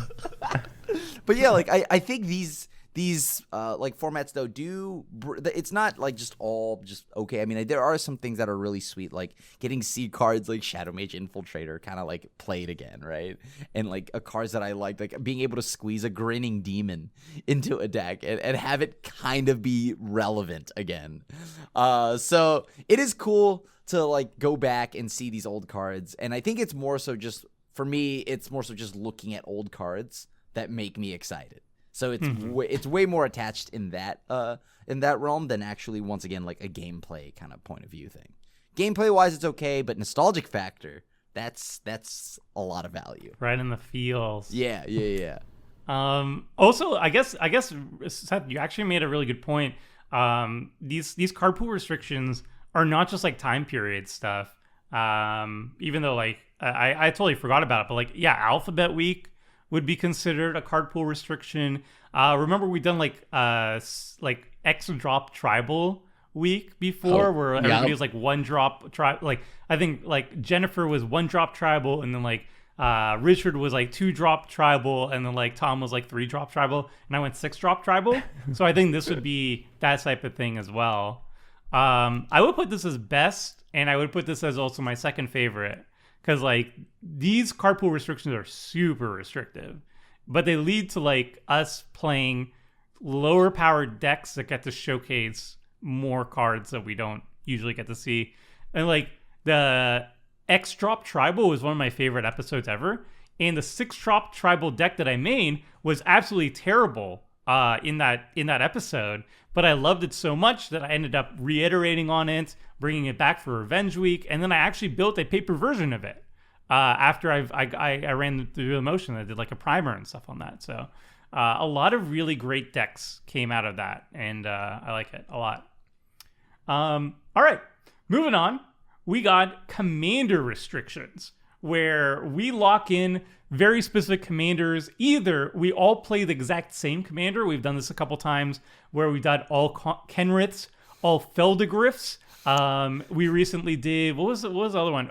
But yeah, like I think these like formats though it's not like just all just okay. I mean, there are some things that are really sweet, like getting C cards like Shadow Mage Infiltrator kind of like played again, right? And like cards that I like being able to squeeze a Grinning Demon into a deck and have it kind of be relevant again. So it is cool to like go back and see these old cards, and I think it's more so just for me, it's more so just looking at old cards that make me excited. So it's way more attached in that realm than actually, once again, like a gameplay kind of point of view thing. Gameplay wise, it's okay, but nostalgic factor, that's a lot of value. Right in the feels. Yeah. Also, I guess Seth, you actually made a really good point. These card pool restrictions are not just like time period stuff. Even though like I totally forgot about it, but like yeah, Alphabet Week would be considered a card pool restriction. Remember we done like X drop tribal week before, where everybody was like one drop like I think like Jennifer was one drop tribal, and then like Richard was like 2 drop tribal, and then like Tom was like 3 drop tribal, and I went 6 drop tribal. So I think this would be that type of thing as well. I would put this as best, and I would put this as also my second favorite. Because, like, these card pool restrictions are super restrictive. But they lead to, like, us playing lower-powered decks that get to showcase more cards that we don't usually get to see. And, like, the X-Drop Tribal was one of my favorite episodes ever. And the 6-Drop Tribal deck that I made was absolutely terrible in that episode. But I loved it so much that I ended up reiterating on it, bringing it back for Revenge Week, and then I actually built a paper version of it after I ran through the motion. I did like a primer and stuff on that. So a lot of really great decks came out of that, and I like it a lot. All right, moving on. We got commander restrictions, where we lock in very specific commanders. Either we all play the exact same commander. We've done this a couple times where we've done all Kenriths, all Feldegriffs. We recently did, what was the other one?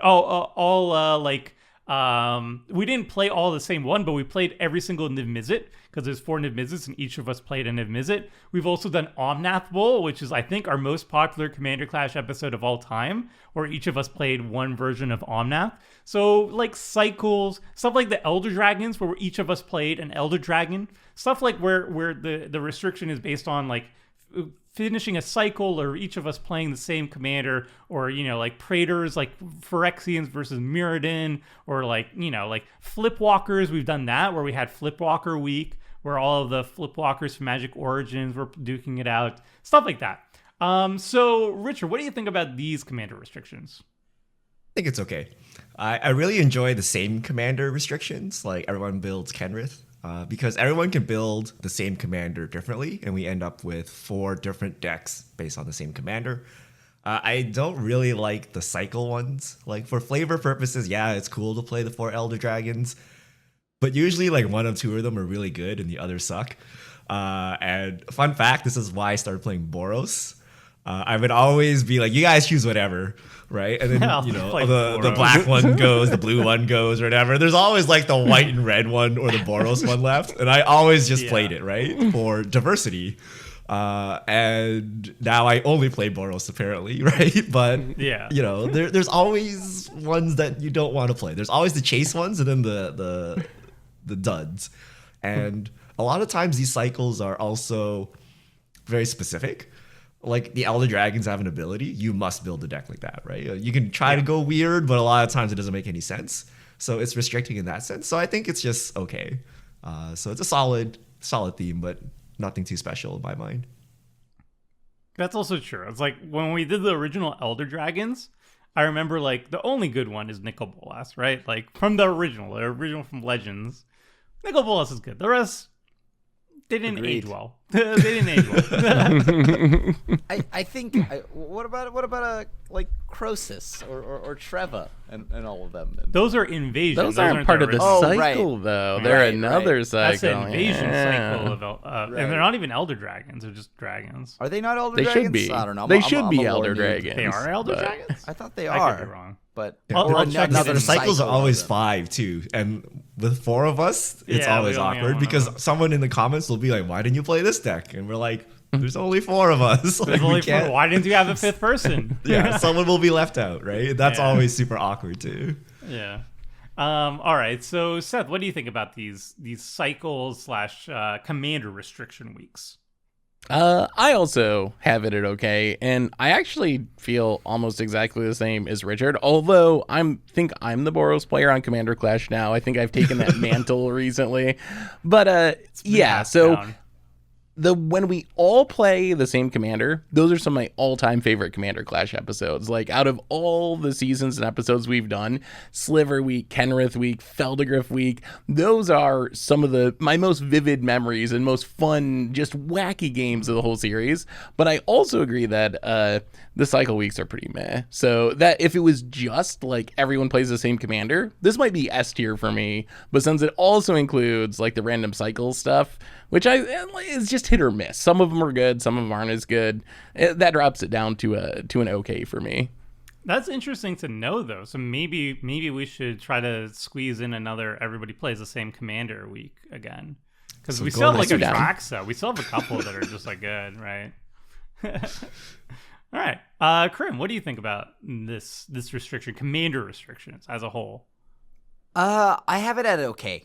We didn't play all the same one, but we played every single Niv Mizzet, because there's 4 Niv Mizzets and each of us played a Niv Mizzet. We've also done Omnath Bowl, which is, I think, our most popular Commander Clash episode of all time, where each of us played one version of Omnath. So, like, cycles, stuff like the Elder Dragons, where each of us played an Elder Dragon, stuff like where the restriction is based on, like, finishing a cycle, or each of us playing the same commander, or, you know, like Praetors, like Phyrexians versus Mirrodin, or like, you know, like Flipwalkers. We've done that, where we had Flipwalker week, where all of the Flipwalkers from Magic Origins were duking it out, stuff like that. So Richard, what do you think about these commander restrictions? I think it's okay. I really enjoy the same commander restrictions, like everyone builds Kenrith. Because everyone can build the same commander differently, and we end up with 4 different decks based on the same commander. I don't really like the cycle ones. Like, for flavor purposes, yeah, it's cool to play the 4 Elder Dragons, but usually like 1 or 2 of them are really good and the others suck. And fun fact, this is why I started playing Boros. I would always be like, you guys choose whatever, right? And then, you know, the black one goes, the blue one goes, or whatever. There's always like the white and red one or the Boros one left. And I always just played it, right? For diversity. And now I only play Boros, apparently, right? But, you know, there's always ones that you don't want to play. There's always the chase ones and then the duds. And a lot of times these cycles are also very specific. Like, the Elder Dragons have an ability. You must build a deck like that, right? You can try to go weird, but a lot of times it doesn't make any sense. So it's restricting in that sense. So I think it's just okay. So it's a solid theme, but nothing too special in my mind. That's also true. It's like when we did the original Elder Dragons, I remember, like, the only good one is Nicol Bolas, right? Like, from the original from Legends. Nicol Bolas is good. The rest, they didn't age well. They didn't age well. I think. What about a like Croesus or Treva and all of them? Those are invasions. Those aren't part of the cycle, though. They're another cycle. That's an invasion cycle of, and they're not even Elder Dragons. They're just dragons. Are they not Elder They Dragons? should be. I don't know. They should be Elder Dragons. They are Elder Dragons? I thought they I are. could be wrong. But I'll check Now, it the in. cycles are always 5 too, and with 4 of us, it's always we only have awkward one because of them. someone in the comments will be like, "Why didn't you play this deck?" And we're like, "There's only 4 of us. Like, There's we only can't." 4. Why didn't you have a 5th person? Yeah, someone will be left out, right? That's always super awkward too. Yeah. All right. So, Seth, what do you think about these cycles / commander restriction weeks? I also have it at okay, and I actually feel almost exactly the same as Richard, although think I'm the Boros player on Commander Clash now. I think I've taken that mantle recently. But yeah, so Down. when we all play the same commander, those are some of my all-time favorite Commander Clash episodes. Like, out of all the seasons and episodes we've done, Sliver Week, Kenrith Week, Feldegriff Week, those are some of my most vivid memories and most fun, just wacky games of the whole series. But I also agree that the cycle weeks are pretty meh. So that if it was just like everyone plays the same commander, this might be S tier for me. But since it also includes like the random cycle stuff, which is just hit or miss. Some of them are good, some of them aren't as good. That drops it down to an okay for me. That's interesting to know, though. So maybe we should try to squeeze in another everybody plays the same commander week again, because we still have like a Traxa. We still have a couple that are just like good, right? All right, Krim, what do you think about this restriction, commander restrictions as a whole? I have it at okay.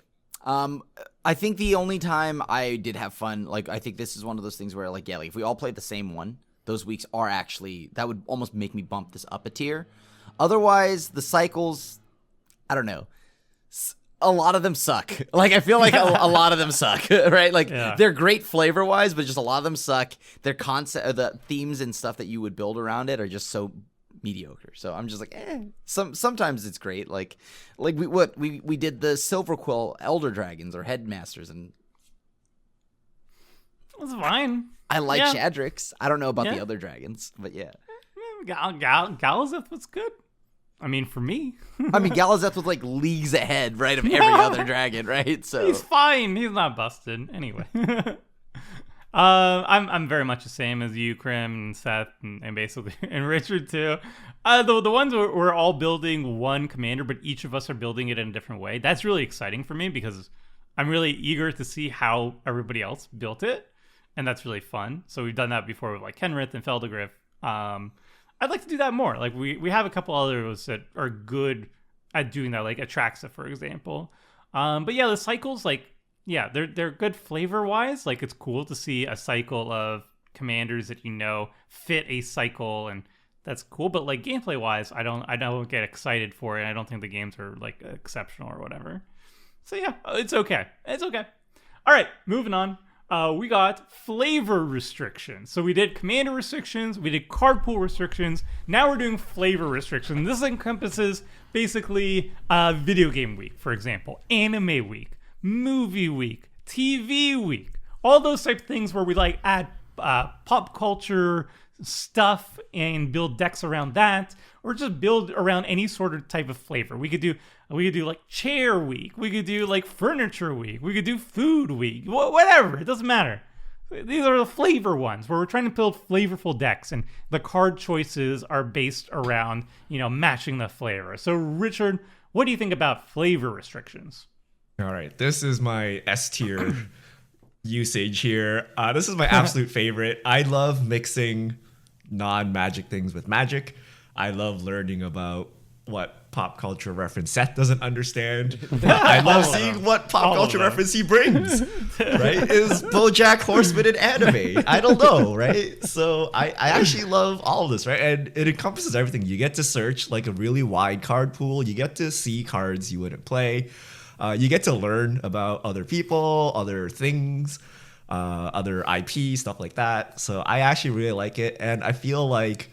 I think the only time I did have fun, like, I think this is one of those things where, like, yeah, like, if we all played the same one, those weeks are actually, that would almost make me bump this up a tier. Otherwise, the cycles, I don't know, a lot of them suck. Like, I feel like a lot of them suck, right? Like, they're great flavor-wise, but just a lot of them suck. Their concept, the themes and stuff that you would build around it are just so mediocre. So I'm just like, sometimes it's great. Like we did the Silverquill Elder Dragons or Headmasters, and That's fine. I like Shadrix. I don't know about the other dragons, but yeah. Galazeth was good. I mean, for me, I mean, Galazeth was like leagues ahead, right, of every other dragon, right? So he's fine. He's not busted anyway. I'm very much the same as you, Krim and Seth, and basically and Richard too. The ones where we're all building one commander, but each of us are building it in a different way. That's really exciting for me because I'm really eager to see how everybody else built it, and that's really fun. So we've done that before with like Kenrith and Feldegriff. I'd like to do that more. Like we have a couple others that are good at doing that, like Atraxa, for example. But yeah, the cycles, like, yeah, they're good flavor wise. Like it's cool to see a cycle of commanders that fit a cycle, and that's cool. But like gameplay wise, I don't get excited for it. I don't think the games are like exceptional or whatever. So yeah, it's okay. It's okay. All right, moving on. We got flavor restrictions. So we did commander restrictions, we did card pool restrictions. Now we're doing flavor restrictions. This encompasses basically video game week, for example, anime week, movie week, TV week, all those type of things where we like add pop culture stuff and build decks around that, or just build around any sort of type of flavor. We could do like chair week, we could do like furniture week, we could do food week, whatever, it doesn't matter. These are the flavor ones where we're trying to build flavorful decks, and the card choices are based around matching the flavor. So Richard, what do you think about flavor restrictions? All right, this is my S tier usage here. This is my absolute favorite. I love mixing non-magic things with magic. I love learning about what pop culture reference Seth doesn't understand. I love seeing what pop culture reference he brings. Right? Is BoJack Horseman an anime? I don't know, right? So I actually love all of this, right? And it encompasses everything. You get to search like a really wide card pool. You get to see cards you wouldn't play. You get to learn about other people, other things, other IP, stuff like that. So I actually really like it. And I feel like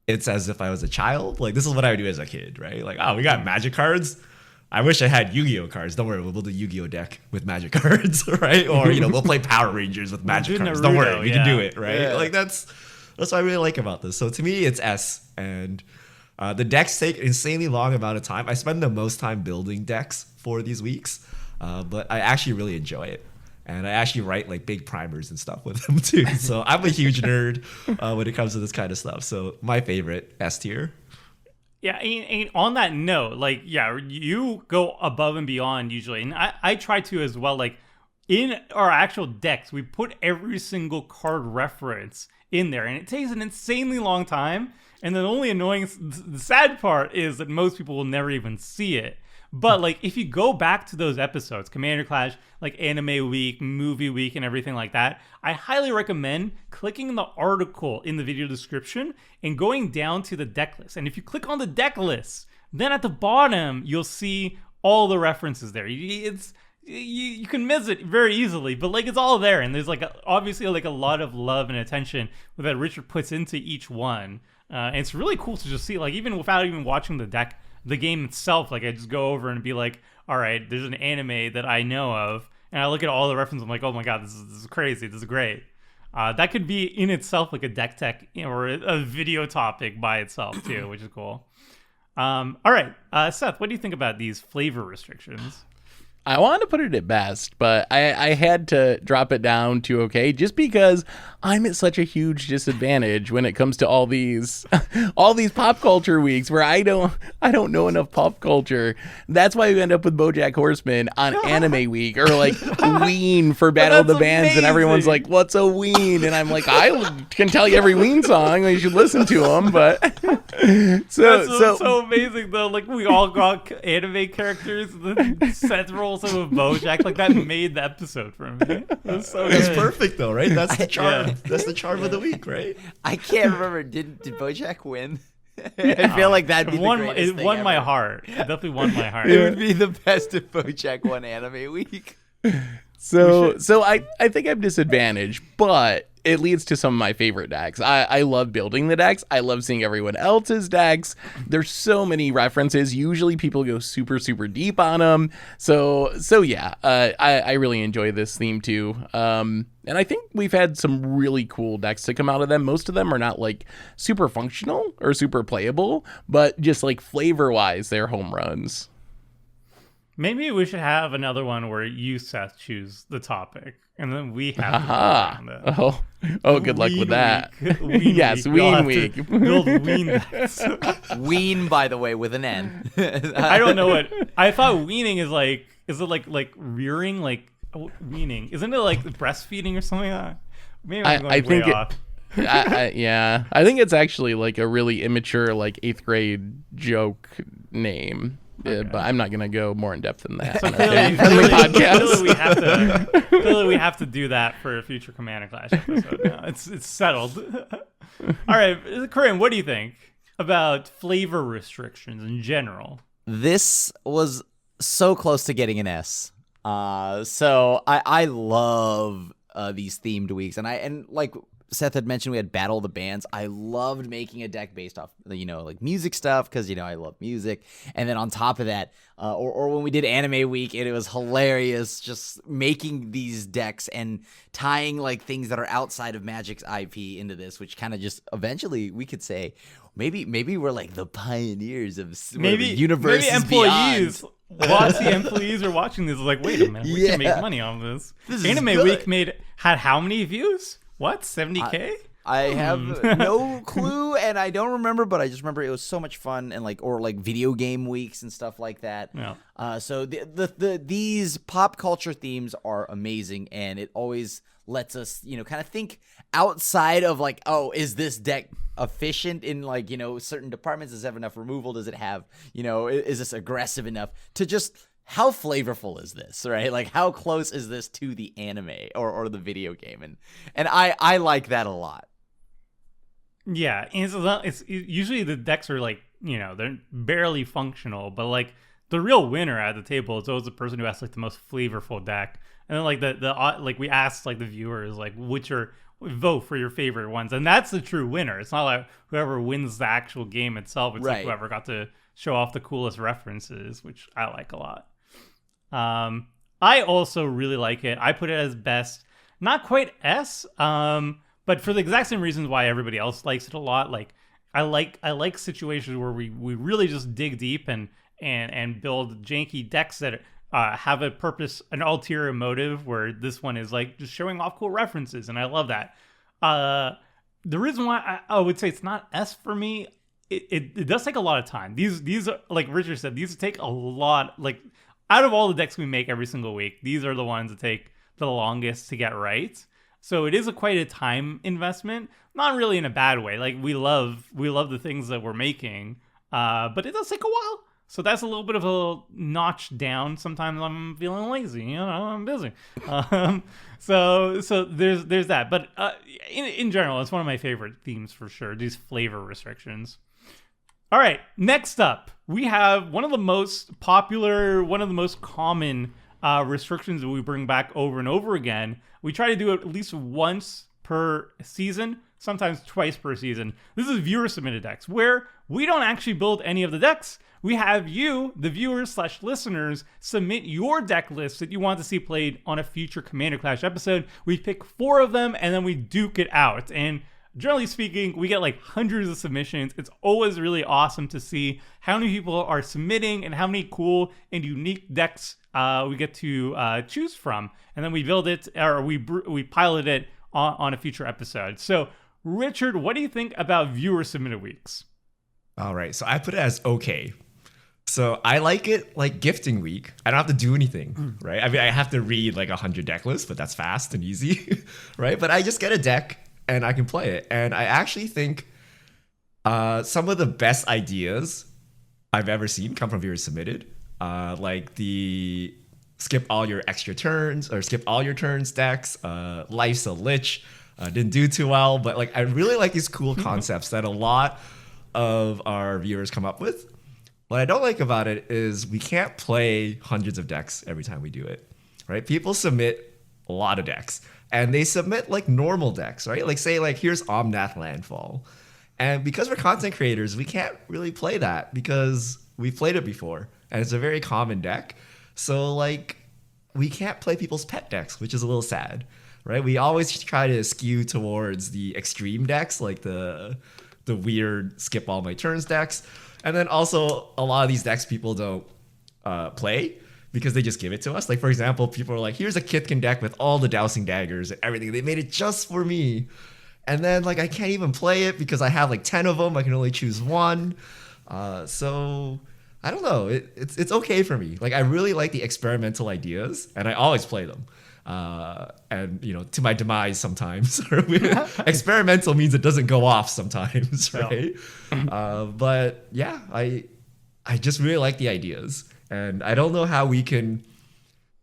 it's as if I was a child. Like, this is what I would do as a kid, right? Like, oh, we got magic cards. I wish I had Yu-Gi-Oh cards. Don't worry, we'll build a Yu-Gi-Oh deck with magic cards, right? Or, we'll play Power Rangers with magic cards. Don't worry, we can do it, right? Yeah. Like, that's what I really like about this. So to me, it's S. And the decks take an insanely long amount of time. I spend the most time building decks for these weeks, but I actually really enjoy it. And I actually write like big primers and stuff with them too. So I'm a huge nerd when it comes to this kind of stuff. So my favorite, S tier. Yeah, and on that note, like, yeah, you go above and beyond usually. And I try to as well. Like, in our actual decks, we put every single card reference in there. And it takes an insanely long time. And the only the sad part is that most people will never even see it. But like, if you go back to those episodes, Commander Clash, like Anime Week, Movie Week, and everything like that, I highly recommend clicking the article in the video description and going down to the deck list. And if you click on the deck list, then at the bottom, you'll see all the references there. You can miss it very easily, but like, it's all there. And there's like obviously like a lot of love and attention that Richard puts into each one. And it's really cool to just see, like, even without even watching the game itself, like, I just go over and be like, all right, there's an anime that I know of, and I look at all the references, I'm like, oh my god, this is crazy, this is great. That could be in itself like a deck tech or a video topic by itself too, which is cool. All right, Seth, what do you think about these flavor restrictions? I wanted to put it at best, but I had to drop it down to okay, just because I'm at such a huge disadvantage when it comes to all these pop culture weeks where I don't know enough pop culture. That's why we end up with BoJack Horseman on Anime Week, or like Ween for Battle of the Bands, amazing. And everyone's like, "What's a Ween?" And I'm like, "I can tell you every Ween song. You should listen to them." But so amazing though. Like, we all got anime characters. Seth rolls of BoJack, like, that made the episode for me. It's perfect though, right? That's the charm. Yeah. That's the charm of the week, right? I can't remember. Did BoJack win? I feel like that'd be the greatest thing won my ever. heart. It definitely won my heart. It would be the best if BoJack won Anime Week. So I think I'm disadvantaged, but it leads to some of my favorite decks. I love building the decks. I love seeing everyone else's decks. There's so many references. Usually people go super, super deep on them. So yeah, I really enjoy this theme too. And I think we've had some really cool decks to come out of them. Most of them are not like super functional or super playable, but just like flavor wise, they're home runs. Maybe we should have another one where you, Seth, choose the topic, and then we have to go around it. Oh, good luck with that. Yes, We'll Ween have to Week. Build Ween decks. Ween, by the way, with an N. I don't know what I thought. Weaning is like. Is it like rearing? Like weaning? Isn't it like breastfeeding or something like that? Maybe I'm going I way think off. Yeah, I think it's actually like a really immature like 8th grade joke name. Okay. But I'm not gonna go more in depth than that. So clearly, clearly we have to do that for a future Commander Clash episode. Now it's settled. All right, Corinne, what do you think about flavor restrictions in general? This was so close to getting an S. So I love these themed weeks, and like Seth had mentioned, we had Battle of the Bands. I loved making a deck based off, like music stuff, because, I love music. And then on top of that, or when we did Anime Week, it was hilarious just making these decks and tying like things that are outside of Magic's IP into this, which kind of just eventually we could say, maybe we're like the pioneers of universe. Maybe employees. Employees are watching this like, wait a minute, we can make money on this. Anime Week had how many views? What, 70K? I have no clue, and I don't remember, but I just remember it was so much fun, and like video game weeks and stuff like that. Yeah. So these pop culture themes are amazing, and it always lets us, kind of think outside of like, oh, is this deck efficient in like, certain departments? Does it have enough removal? Does it have, is this aggressive enough to just... How flavorful is this, right? Like, how close is this to the anime or the video game? And I like that a lot. Yeah, and it's usually the decks are like, they're barely functional, but like the real winner at the table is always the person who has like the most flavorful deck. And then like like we asked like the viewers like vote for your favorite ones, and that's the true winner. It's not like whoever wins the actual game itself. It's like whoever got to show off the coolest references, which I like a lot. I also really like it. I put it as best, not quite S, but for the exact same reasons why everybody else likes it a lot. Like I like situations where we really just dig deep and build janky decks that have a purpose, an ulterior motive, where this one is like just showing off cool references, and I love that. The reason why I would say it's not S for me, it does take a lot of time. These are, like Richard said, these take a lot, like out of all the decks we make every single week, these are the ones that take the longest to get right. So it is quite a time investment, not really in a bad way. Like we love the things that we're making, but it does take a while. So that's a little bit of a notch down. Sometimes I'm feeling lazy, I'm busy. So there's that. But in general, it's one of my favorite themes for sure. These flavor restrictions. All right, next up, we have one of the most popular, one of the most common restrictions that we bring back over and over again. We try to do it at least once per season, sometimes twice per season. This is viewer-submitted decks, where we don't actually build any of the decks. We have you, the viewers/listeners, submit your deck list that you want to see played on a future Commander Clash episode. We pick 4 of them, and then we duke it out. And generally speaking, we get like hundreds of submissions. It's always really awesome to see how many people are submitting and how many cool and unique decks we get to choose from. And then we build it, or we pilot it on a future episode. So, Richard, what do you think about viewer submitted weeks? All right, so I put it as okay. So I like it like gifting week. I don't have to do anything, right? I mean, I have to read like 100 deck lists, but that's fast and easy, right? But I just get a deck and I can play it. And I actually think some of the best ideas I've ever seen come from viewers submitted. Like the skip all your extra turns or skip all your turns decks. Life's a Lich. Didn't do too well, but like I really like these cool concepts that a lot of our viewers come up with. What I don't like about it is we can't play hundreds of decks every time we do it, right? People submit a lot of decks. and they submit like normal decks, right? Like say like here's Omnath Landfall. And because we're content creators, we can't really play that because we've played it before and it's a very common deck. So like we can't play people's pet decks, which is a little sad, right? We always try to skew towards the extreme decks, like the weird skip all my turns decks. And then also a lot of these decks people don't play because they just give it to us. Like for example, people are like, here's a Kitkin deck with all the Dousing Daggers and everything. They made it just for me. And then like I can't even play it because I have like 10 of them. I can only choose one. So I don't know. It's okay for me. Like I really like the experimental ideas and I always play them. And you know, to my demise sometimes. Experimental means it doesn't go off sometimes, right? But yeah, I just really like the ideas. And I don't know how we can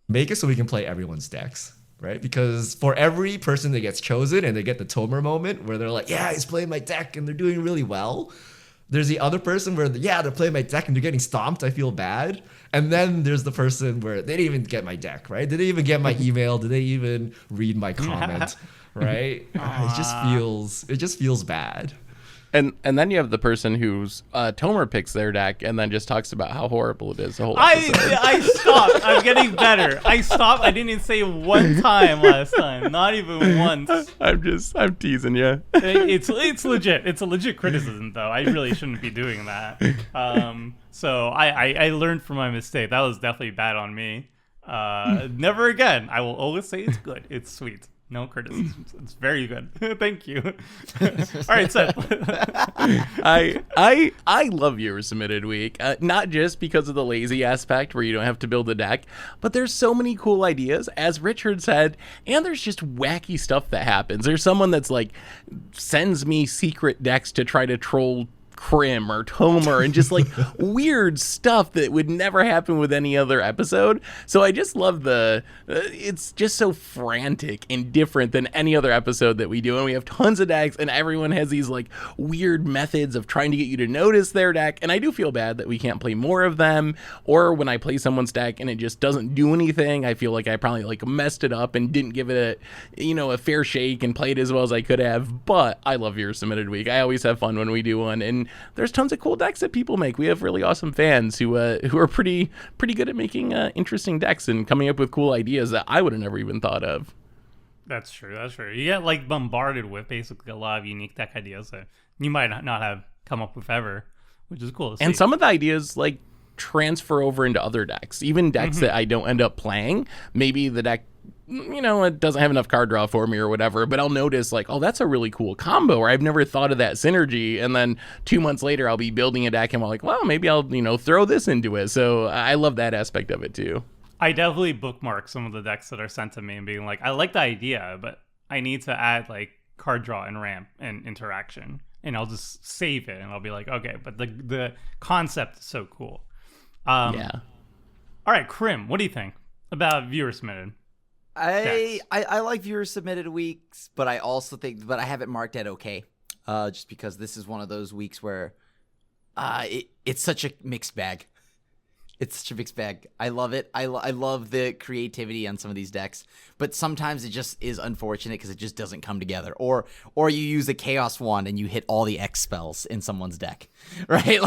make it so we can play everyone's decks. Right? Because for every person that gets chosen and they get the Tomer moment where they're like, yeah, he's playing my deck and they're doing really well. There's the other person where, they're playing my deck and they're getting stomped. I feel bad. And then there's the person where they didn't even get my deck, right? Did they even get my email? Did they even read my comment? Right? It just feels bad. And then you have the person who's Tomer picks their deck and then just talks about how horrible it is the whole episode. I stopped. I'm getting better. I stopped. I didn't even say one time last time. Not even once. I'm teasing you. It's legit. It's a legit criticism though. I really shouldn't be doing that. So I learned from my mistake. That was definitely bad on me. Never again. I will always say it's good. It's sweet. No criticisms. It's very good. Thank you. All right, so I love viewer submitted week, not just because of the lazy aspect where you don't have to build a deck, but there's so many cool ideas, as Richard said, and there's just wacky stuff that happens. There's someone that's like sends me secret decks to try to troll Crim or Tomer and just like weird stuff that would never happen with any other episode. So I just love it's just so frantic and different than any other episode that we do, and we have tons of decks and everyone has these like weird methods of trying to get you to notice their deck, and I do feel bad that we can't play more of them, or when I play someone's deck and it just doesn't do anything, I feel like I probably like messed it up and didn't give it a fair shake and play it as well as I could have. But I love viewer submitted week. I always have fun when we do one, and there's tons of cool decks that people make. We have really awesome fans who are pretty good at making interesting decks and coming up with cool ideas that I would have never even thought of. That's true. You get like bombarded with basically a lot of unique deck ideas that you might not have come up with ever, which is cool to see. And some of the ideas like transfer over into other decks, even decks that I don't end up playing. Maybe the deck, it doesn't have enough card draw for me or whatever, but I'll notice like, oh, that's a really cool combo, or I've never thought of that synergy. And then 2 months later, I'll be building a deck and I'm like, well, maybe I'll, throw this into it. So I love that aspect of it too. I definitely bookmark some of the decks that are sent to me and being like, I like the idea, but I need to add like card draw and ramp and interaction. And I'll just save it and I'll be like, okay, but the concept is so cool. Yeah. All right, Crim, what do you think about viewer submitted? I like viewer submitted weeks, but I also think, but I have it marked at okay, just because this is one of those weeks where it's such a mixed bag. It's such a mixed bag. I love it. I love the creativity on some of these decks, but sometimes it just is unfortunate because it just doesn't come together. Or you use a Chaos Wand and you hit all the X spells in someone's deck, right?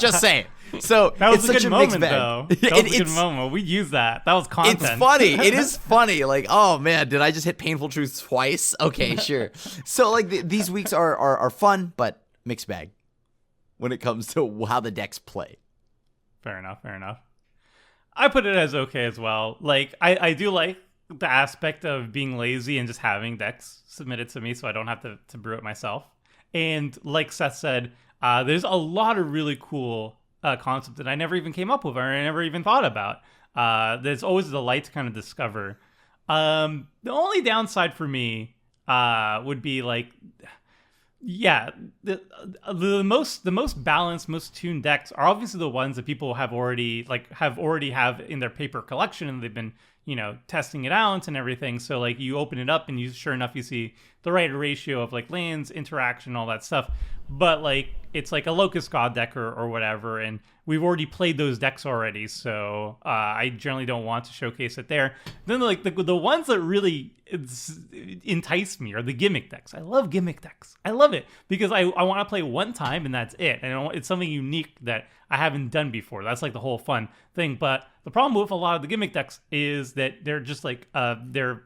Just saying. So that was it's a such good a mixed moment, bag. though. That was a good moment. We used that. That was content. It's funny. It is funny. Like, oh man, did I just hit Painful Truth twice? Okay, sure. So like these weeks are fun, but mixed bag when it comes to how the decks play. Fair enough. I put it as okay as well. Like, I do like the aspect of being lazy and just having decks submitted to me so I don't have to brew it myself. And like Seth said, there's a lot of really cool concepts that I never even came up with or I never even thought about. There's always a delight to kind of discover. The only downside for me would be like... Yeah, the most balanced, most tuned decks are obviously the ones that people have already have in their paper collection and they've been testing it out and everything. So like you open it up and sure enough, you see the right ratio of like lands, interaction, all that stuff. But like it's like a Locust God deck or whatever, and we've already played those decks already, so I generally don't want to showcase it there. Then like the ones that really entice me are the gimmick decks. I love gimmick decks. I love it because I want to play one time and that's it, and it's something unique that I haven't done before. That's like the whole fun thing. But the problem with a lot of the gimmick decks is that they're just like they're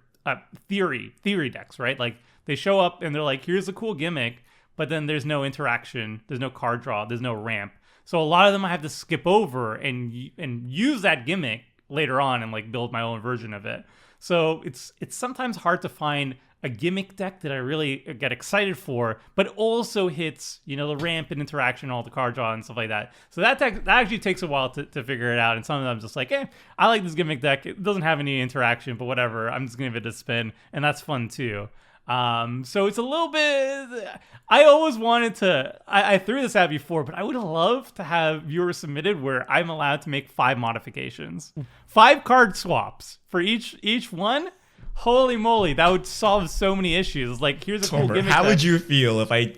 theory decks, right? Like they show up and they're like, here's a cool gimmick, but then there's no interaction, there's no card draw, there's no ramp. So a lot of them I have to skip over and use that gimmick later on and like build my own version of it. So it's sometimes hard to find a gimmick deck that I really get excited for, but also hits, the ramp and interaction, all the card draw and stuff like that. So that actually takes a while to figure it out. And some of them I'm just like, I like this gimmick deck. It doesn't have any interaction, but whatever. I'm just going to give it a spin. And that's fun too. So it's a little bit, I always wanted to, I threw this out before, but I would love to have viewers submitted where I'm allowed to make 5 modifications, 5 card swaps for each one. Holy moly, that would solve so many issues. Like, here's a cool gimmick how deck. would you feel if I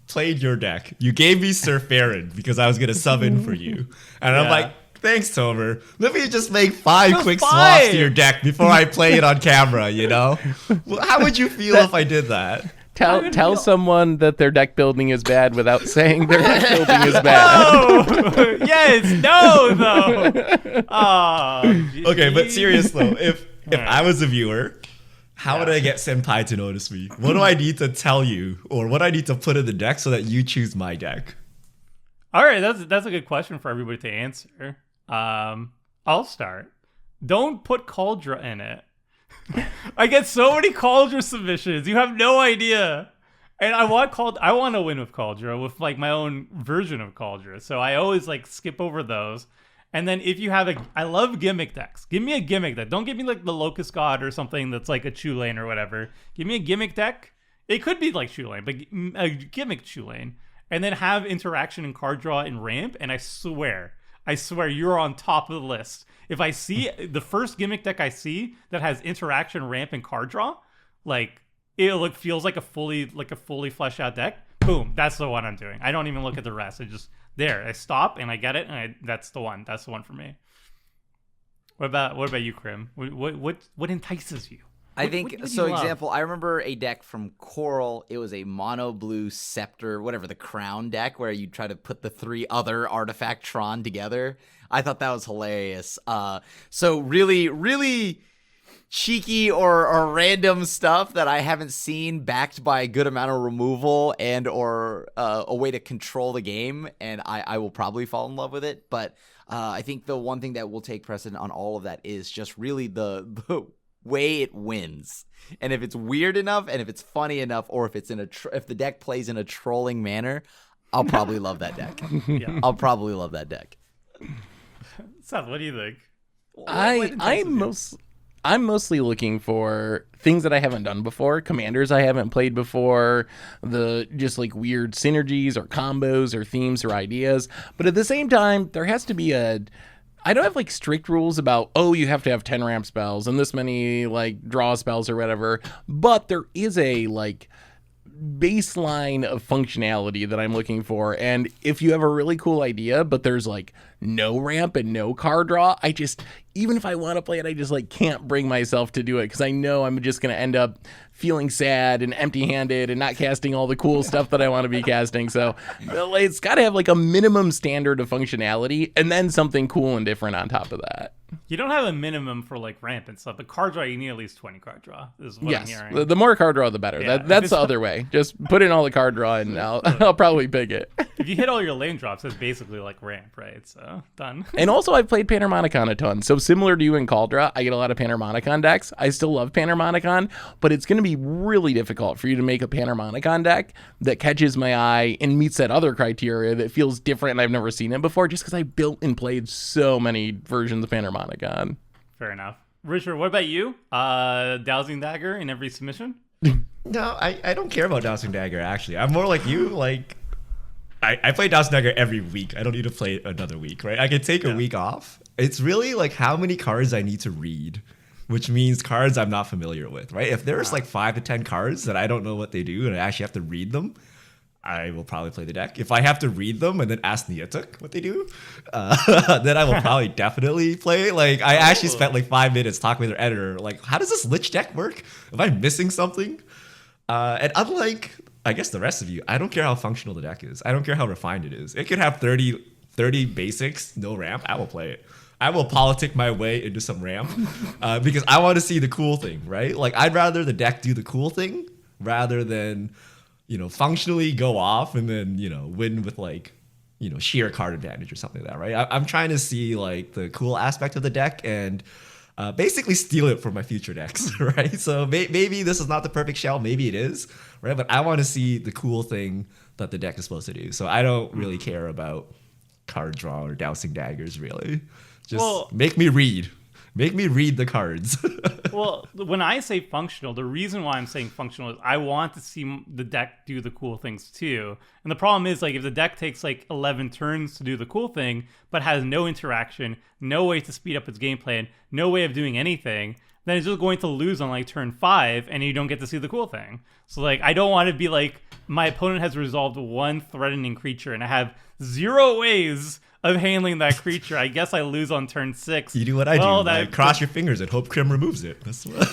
played your deck? You gave me Sir Farron because I was going to sub in for you. And I'm like, thanks, Tomer. Let me just make 5 quick swaps to your deck before I play it on camera, Well, how would you feel if I did that? Tell someone that their deck building is bad without saying their deck building is bad. No! Yes, no, though. Oh, okay, but serious though, if I was a viewer, how would I get Senpai to notice me? What do I need to tell you, or what do I need to put in the deck so that you choose my deck? All right, that's a good question for everybody to answer. I'll start. Don't put Cauldra in it. I get so many Cauldra submissions. You have no idea. And I want to win with Cauldra, with like my own version of Cauldra. So I always like skip over those. And then if you have I love gimmick decks. Give me a gimmick deck. Don't give me like the Locust God or something that's like a Chulane or whatever. Give me a gimmick deck. It could be like Chulane, but a gimmick Chulane. And then have interaction and card draw and ramp. And I swear you're on top of the list. If I see the first gimmick deck I see that has interaction, ramp, and card draw, like it feels like a fully fleshed out deck. Boom, that's the one I'm doing. I don't even look at the rest. I stop and I get it, and that's the one. That's the one for me. What about you, Krim? What entices you? I think what do so. you love? Example, I remember a deck from Coral. It was a mono blue scepter, whatever, the crown deck, where you try to put the 3 other artifact Tron together. I thought that was hilarious. So really, really cheeky or random stuff that I haven't seen, backed by a good amount of removal and or a way to control the game, and I will probably fall in love with it. But I think the one thing that will take precedent on all of that is just really the way it wins. And if it's weird enough, and if it's funny enough, or if it's if the deck plays in a trolling manner, I'll probably love that deck. Yeah. I'll probably love that deck. Seth, what do you think? I'm mostly looking for things that I haven't done before, commanders I haven't played before, the just like weird synergies or combos or themes or ideas. But at the same time, there has to be I don't have like strict rules about, you have to have 10 ramp spells and this many like draw spells or whatever. But there is a like baseline of functionality that I'm looking for. And if you have a really cool idea, but there's like no ramp and no card draw, even if I want to play it, I just like can't bring myself to do it because I know I'm just going to end up feeling sad and empty-handed and not casting all the cool stuff that I want to be casting. So it's got to have like a minimum standard of functionality and then something cool and different on top of that. You don't have a minimum for like ramp and stuff. The card draw, you need at least 20 card draw. Is what I'm Yes, hearing. the more card draw, the better. Yeah, That's the other way. Just put in all the card draw and I'll probably pick it. If you hit all your lane drops, it's basically like ramp, right? So done. And also, I've played Panharmonicon a ton. So similar to you in Cauldra, I get a lot of Panharmonicon decks. I still love Panharmonicon, but it's going to be really difficult for you to make a Panharmonicon deck that catches my eye and meets that other criteria that feels different and I've never seen it before just because I built and played so many versions of Panharmonicon. Fair enough. Richard, what about you? Dowsing Dagger in every submission? No, I don't care about Dowsing Dagger, actually. I'm more like you, like... I play Dowsing Dagger every week. I don't need to play another week, right? I can take a week off. It's really like how many cards I need to read which means cards I'm not familiar with, right? If there's like 5 to 10 cards that I don't know what they do and I actually have to read them, I will probably play the deck. If I have to read them and then ask Niantic what they do, then I will probably definitely play. Like, I actually spent like 5 minutes talking with their editor. Like, how does this Lich deck work? Am I missing something? And unlike, I guess, the rest of you, I don't care how functional the deck is. I don't care how refined it is. It could have 30 basics, no ramp. I will play it. I will politic my way into some ramp because I want to see the cool thing, right? Like, I'd rather the deck do the cool thing rather than, functionally go off and then, win with like, sheer card advantage or something like that, right? I'm trying to see like the cool aspect of the deck and basically steal it for my future decks, right? So maybe this is not the perfect shell, maybe it is, right? But I want to see the cool thing that the deck is supposed to do. So I don't really care about card draw or dousing daggers, really. Just make me read. Make me read the cards. Well, when I say functional, the reason why I'm saying functional is I want to see the deck do the cool things too. And the problem is, like, if the deck takes like 11 turns to do the cool thing, but has no interaction, no way to speed up its gameplay, and no way of doing anything, then it's just going to lose on like turn 5, and you don't get to see the cool thing. So like, I don't want to be like, my opponent has resolved one threatening creature, and I have 0 ways of handling that creature. I guess I lose on turn 6. You do what I do. Like, cross your fingers and hope Krim removes it. That's what.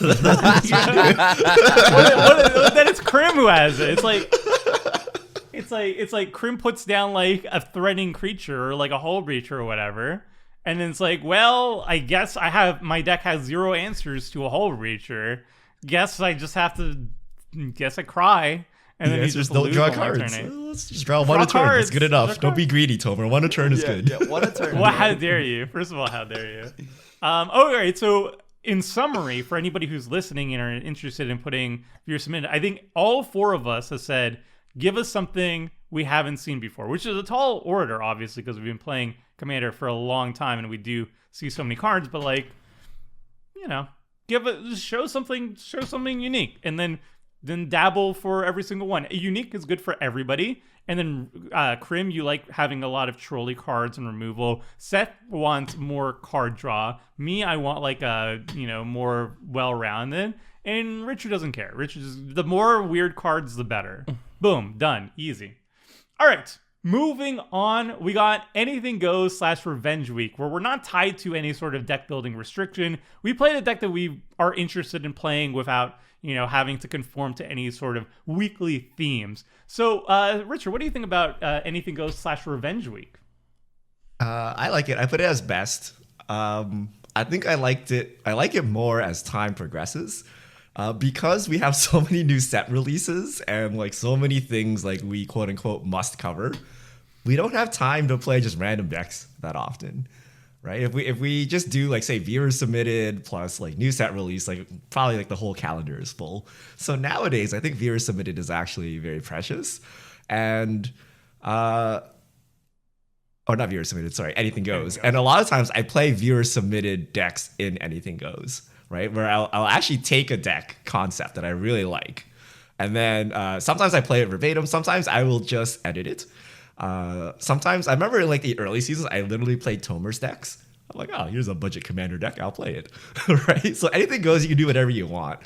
Then it's Krim who has it. It's like Krim puts down like a threatening creature or like a hull breacher or whatever, and then it's like, well, I guess my deck has 0 answers to a hull breacher. Guess I just have to. Guess I cry. And then you just don't draw cards. Let's just draw one a turn. That's good enough. Don't be greedy, Tomer. One a turn is good. Yeah, one a turn. Well, how dare you? First of all, how dare you? All right. So, in summary, for anybody who's listening and are interested in putting viewer submitted, I think all 4 of us have said, give us something we haven't seen before, which is a tall order, obviously, because we've been playing Commander for a long time and we do see so many cards. But like, show something unique, and then dabble for every single one. Unique is good for everybody. And then Krim, you like having a lot of trolley cards and removal. Seth wants more card draw. Me, I want like a more well-rounded. And Richard doesn't care. Richard is, the more weird cards, the better. Boom, done, easy. All right, moving on. We got Anything Goes / Revenge Week, where we're not tied to any sort of deck building restriction. We played a deck that we are interested in playing without having to conform to any sort of weekly themes. So, Richard, what do you think about Anything Goes / Revenge Week? I like it. I put it as best. I think I liked it. I like it more as time progresses. Because we have so many new set releases and like so many things like we quote unquote must cover, we don't have time to play just random decks that often. Right? If we just do like, say, viewer submitted plus like new set release, like probably like the whole calendar is full. So nowadays, I think viewer submitted is actually very precious, and or not viewer submitted, sorry, Anything Goes. And a lot of times I play viewer submitted decks in Anything Goes, right? Where I'll actually take a deck concept that I really like, and then sometimes I play it verbatim. Sometimes I will just edit it. Sometimes I remember in like the early seasons, I literally played Tomer's decks. I'm like, oh, here's a budget commander deck. I'll play it. Right? So Anything Goes, you can do whatever you want.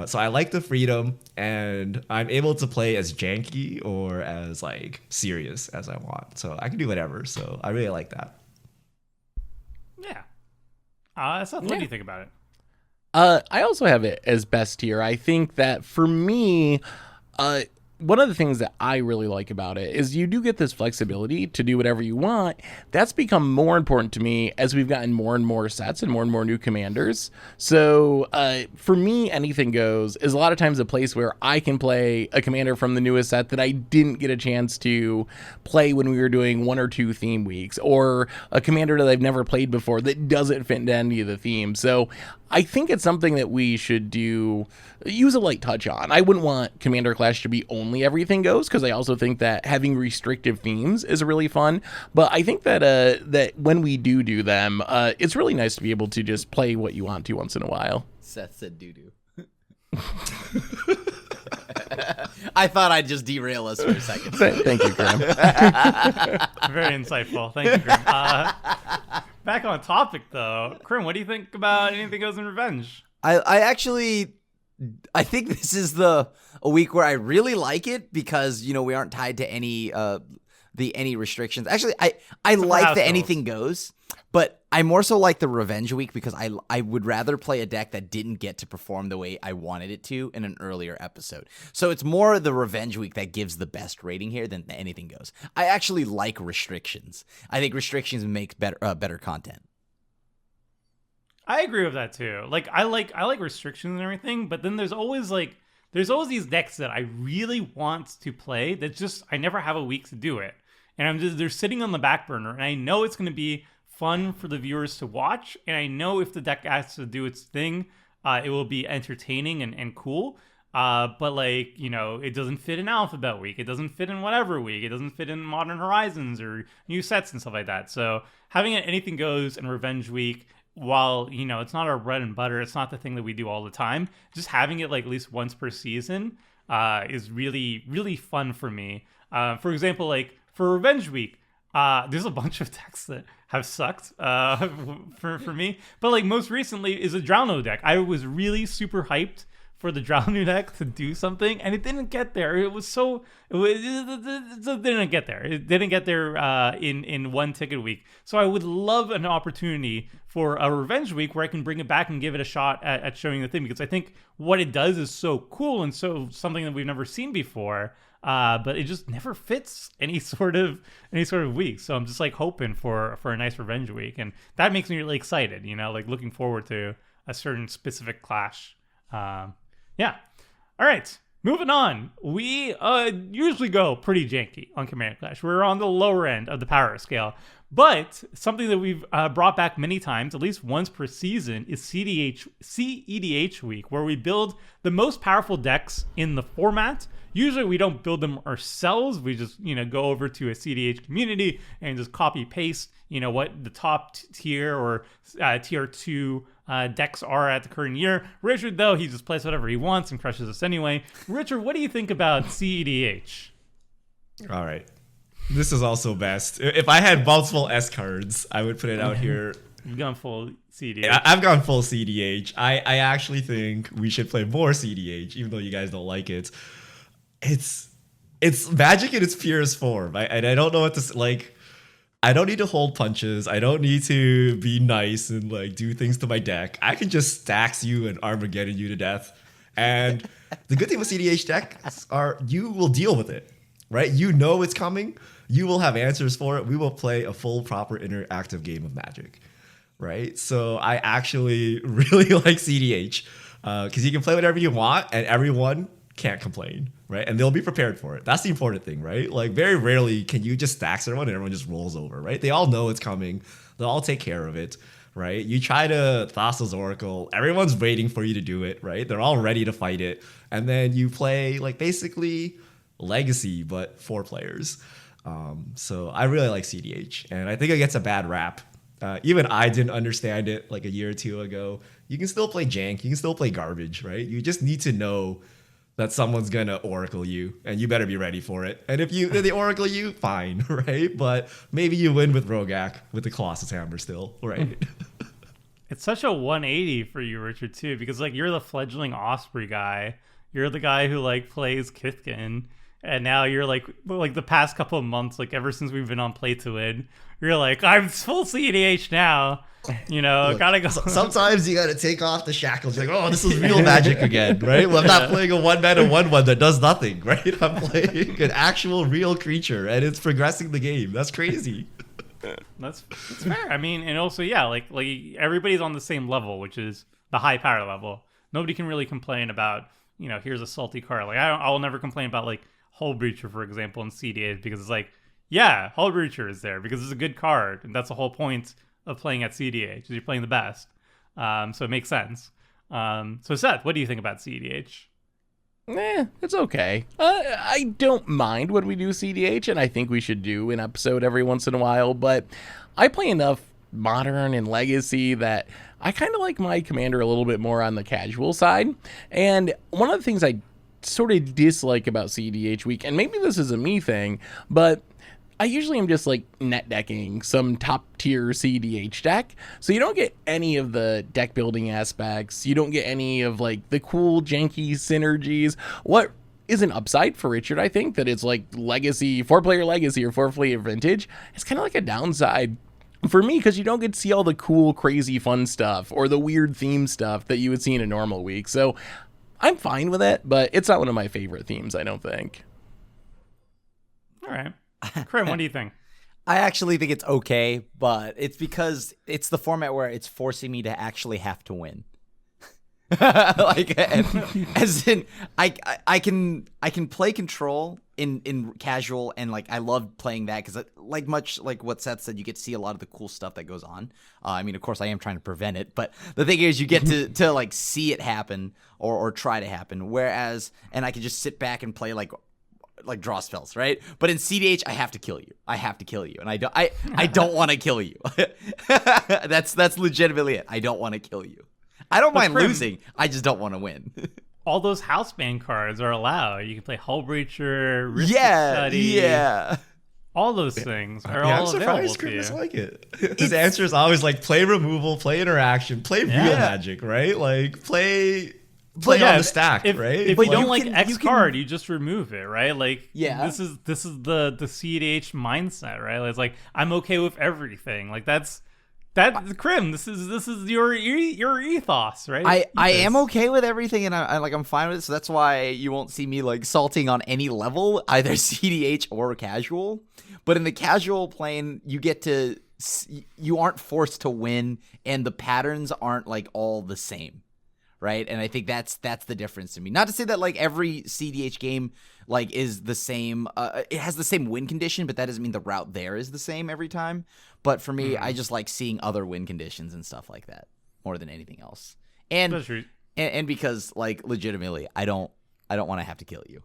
So I like the freedom, and I'm able to play as janky or as like serious as I want. So I can do whatever. So I really like that. Yeah. Seth, what do you think about it? I also have it as best tier. I think that for me, one of the things that I really like about it is you do get this flexibility to do whatever you want. That's become more important to me as we've gotten more and more sets and more new commanders. So for me, Anything Goes is a lot of times a place where I can play a commander from the newest set that I didn't get a chance to play when we were doing 1 or 2 theme weeks, or a commander that I've never played before that doesn't fit into any of the themes. So I think it's something that we should use a light touch on. I wouldn't want Commander Clash to be only Everything Goes, because I also think that having restrictive themes is really fun. But I think that that when we do them, it's really nice to be able to just play what you want to once in a while. Seth said doo-doo. I thought I'd just derail us for a second. Thank you, Graham. Very insightful. Thank you, Grim. Back on topic, though. Krim, what do you think about Anything Goes in Revenge? I actually, I think this is a week where I really like it because, you know, we aren't tied to any restrictions. Actually, I like the anything goes, but I more so like the revenge week because I would rather play a deck that didn't get to perform the way I wanted it to in an earlier episode. So it's more the revenge week that gives the best rating here than the anything goes. I actually like restrictions. I think restrictions makes better content. I agree with that too. Like I like restrictions and everything, but then there's always these decks that I really want to play that just I never have a week to do it. And they're sitting on the back burner, and I know it's going to be fun for the viewers to watch, and I know if the deck has to do its thing, it will be entertaining and cool. But like, you know, it doesn't fit in Alphabet Week. It doesn't fit in whatever week. It doesn't fit in Modern Horizons or new sets and stuff like that. So having an Anything Goes and Revenge Week, while, you know, it's not our bread and butter, it's not the thing that we do all the time, just having it like at least once per season is really, really fun for me. For example, like for Revenge Week, there's a bunch of decks that have sucked for me. But like most recently is a Drowno deck. I was really super hyped for the Drowno deck to do something, and it didn't get there. It didn't get there. It didn't get there in one ticket week. So I would love an opportunity for a Revenge Week where I can bring it back and give it a shot at showing the thing, because I think what it does is so cool and so something that we've never seen before. But it just never fits any sort of week. So I'm just like hoping for a nice Revenge Week, and that makes me really excited. You know, like looking forward to a certain specific clash. Yeah. All right. Moving on. We usually go pretty janky on Commander Clash. We're on the lower end of the power scale. But something that we've brought back many times, at least once per season, is CEDH Week, where we build the most powerful decks in the format. Usually we don't build them ourselves. We just, you know, go over to a CDH community and just copy paste, you know, what the top tier or tier 2 decks are at the current year. Richard, though, he just plays whatever he wants and crushes us anyway. Richard, what do you think about CEDH? All right. This is also best. If I had multiple S cards, I would put it out here. You've gone full CDH. I've gone full CDH. I actually think we should play more CDH, even though you guys don't like it. It's Magic in its purest form. And I don't know what to like. I don't need to hold punches. I don't need to be nice and like do things to my deck. I can just stacks you and Armageddon you to death. And the good thing with CDH decks are you will deal with it, right? You know it's coming. You will have answers for it. We will play a full, proper, interactive game of Magic, right? So I actually really like CDH because you can play whatever you want and everyone can't complain, right? And they'll be prepared for it. That's the important thing, right? Like very rarely can you just stack everyone and everyone just rolls over, right? They all know it's coming. They'll all take care of it, right? You try to Thassa's Oracle, everyone's waiting for you to do it, right? They're all ready to fight it. And then you play like basically Legacy, but 4 players. So I really like CDH, and I think it gets a bad rap. Even I didn't understand it like a year or two ago. You can still play jank. You can still play garbage, right? You just need to know that someone's gonna Oracle you, and you better be ready for it. And if they Oracle you, fine, right? But maybe you win with Rogak with the Colossus Hammer still, right? It's such a 180 for you, Richard, too, because like you're the fledgling Osprey guy. You're the guy who like plays Kithkin, and now you're like the past couple of months, like ever since we've been on Play to Win, you're like, I'm full CDH now. You know, Look, gotta go. Sometimes you gotta take off the shackles. You're like, oh, this is real Magic again, right? Well, I'm not playing a 1-mana 1/1 that does nothing, right? I'm playing an actual real creature, and it's progressing the game. That's crazy. That's fair. I mean, and also, yeah, like everybody's on the same level, which is the high power level. Nobody can really complain about, you know, here's a salty card. Like I'll never complain about like Hull Breacher, for example, in CDH, because it's like, yeah, Hull Breacher is there because it's a good card, and that's the whole point of playing at CDH, is you're playing the best. So it makes sense. So Seth, what do you think about CDH? It's okay. I don't mind when we do CDH, and I think we should do an episode every once in a while, but I play enough Modern and Legacy that I kind of like my commander a little bit more on the casual side. And one of the things I sort of dislike about CDH week, and maybe this is a me thing, but I usually am just like net decking some top tier CDH deck. So you don't get any of the deck building aspects. You don't get any of like the cool janky synergies. What is an upside for Richard, I think, that it's like legacy, 4-player legacy or 4-player vintage. It's kind of like a downside for me because you don't get to see all the cool, crazy, fun stuff or the weird theme stuff that you would see in a normal week. So I'm fine with it, but it's not one of my favorite themes, I don't think. All right. Krim, what do you think? I actually think it's okay, but it's because it's the format where it's forcing me to actually have to win. Like, as in, I can play control in casual, and like I love playing that because like much like what Seth said, you get to see a lot of the cool stuff that goes on. I mean, of course, I am trying to prevent it, but the thing is, you get to like see it happen or try to happen. Whereas, and I can just sit back and play like draw spells, right? But in CDH, I have to kill you. And I don't want to kill you. That's legitimately it. I don't want to kill you. I don't mind losing. I just don't want to win. All those houseband cards are allowed. You can play Hullbreacher, Risk Study. Yeah. All those things are I'm all available surprised to you. Chris like it. His answer is always like play removal, play interaction, play real magic, right? Like play on the stack, right? If But you don't you like can- X you can- card, you just remove it, right? Like, Yeah. this is the CDH mindset, right? It's like I'm okay with everything. Like that's Krim. This is your ethos, right? I am okay with everything, and I'm fine with it. So that's why you won't see me like salting on any level, either CDH or casual. But in the casual plane, you aren't forced to win, and the patterns aren't like all the same, right? And I think that's the difference to me. Not to say that like every CDH game like is the same. It has the same win condition, but that doesn't mean the route there is the same every time. But for me, I just like seeing other win conditions and stuff like that more than anything else. And That's true. and because like legitimately, I don't want to have to kill you.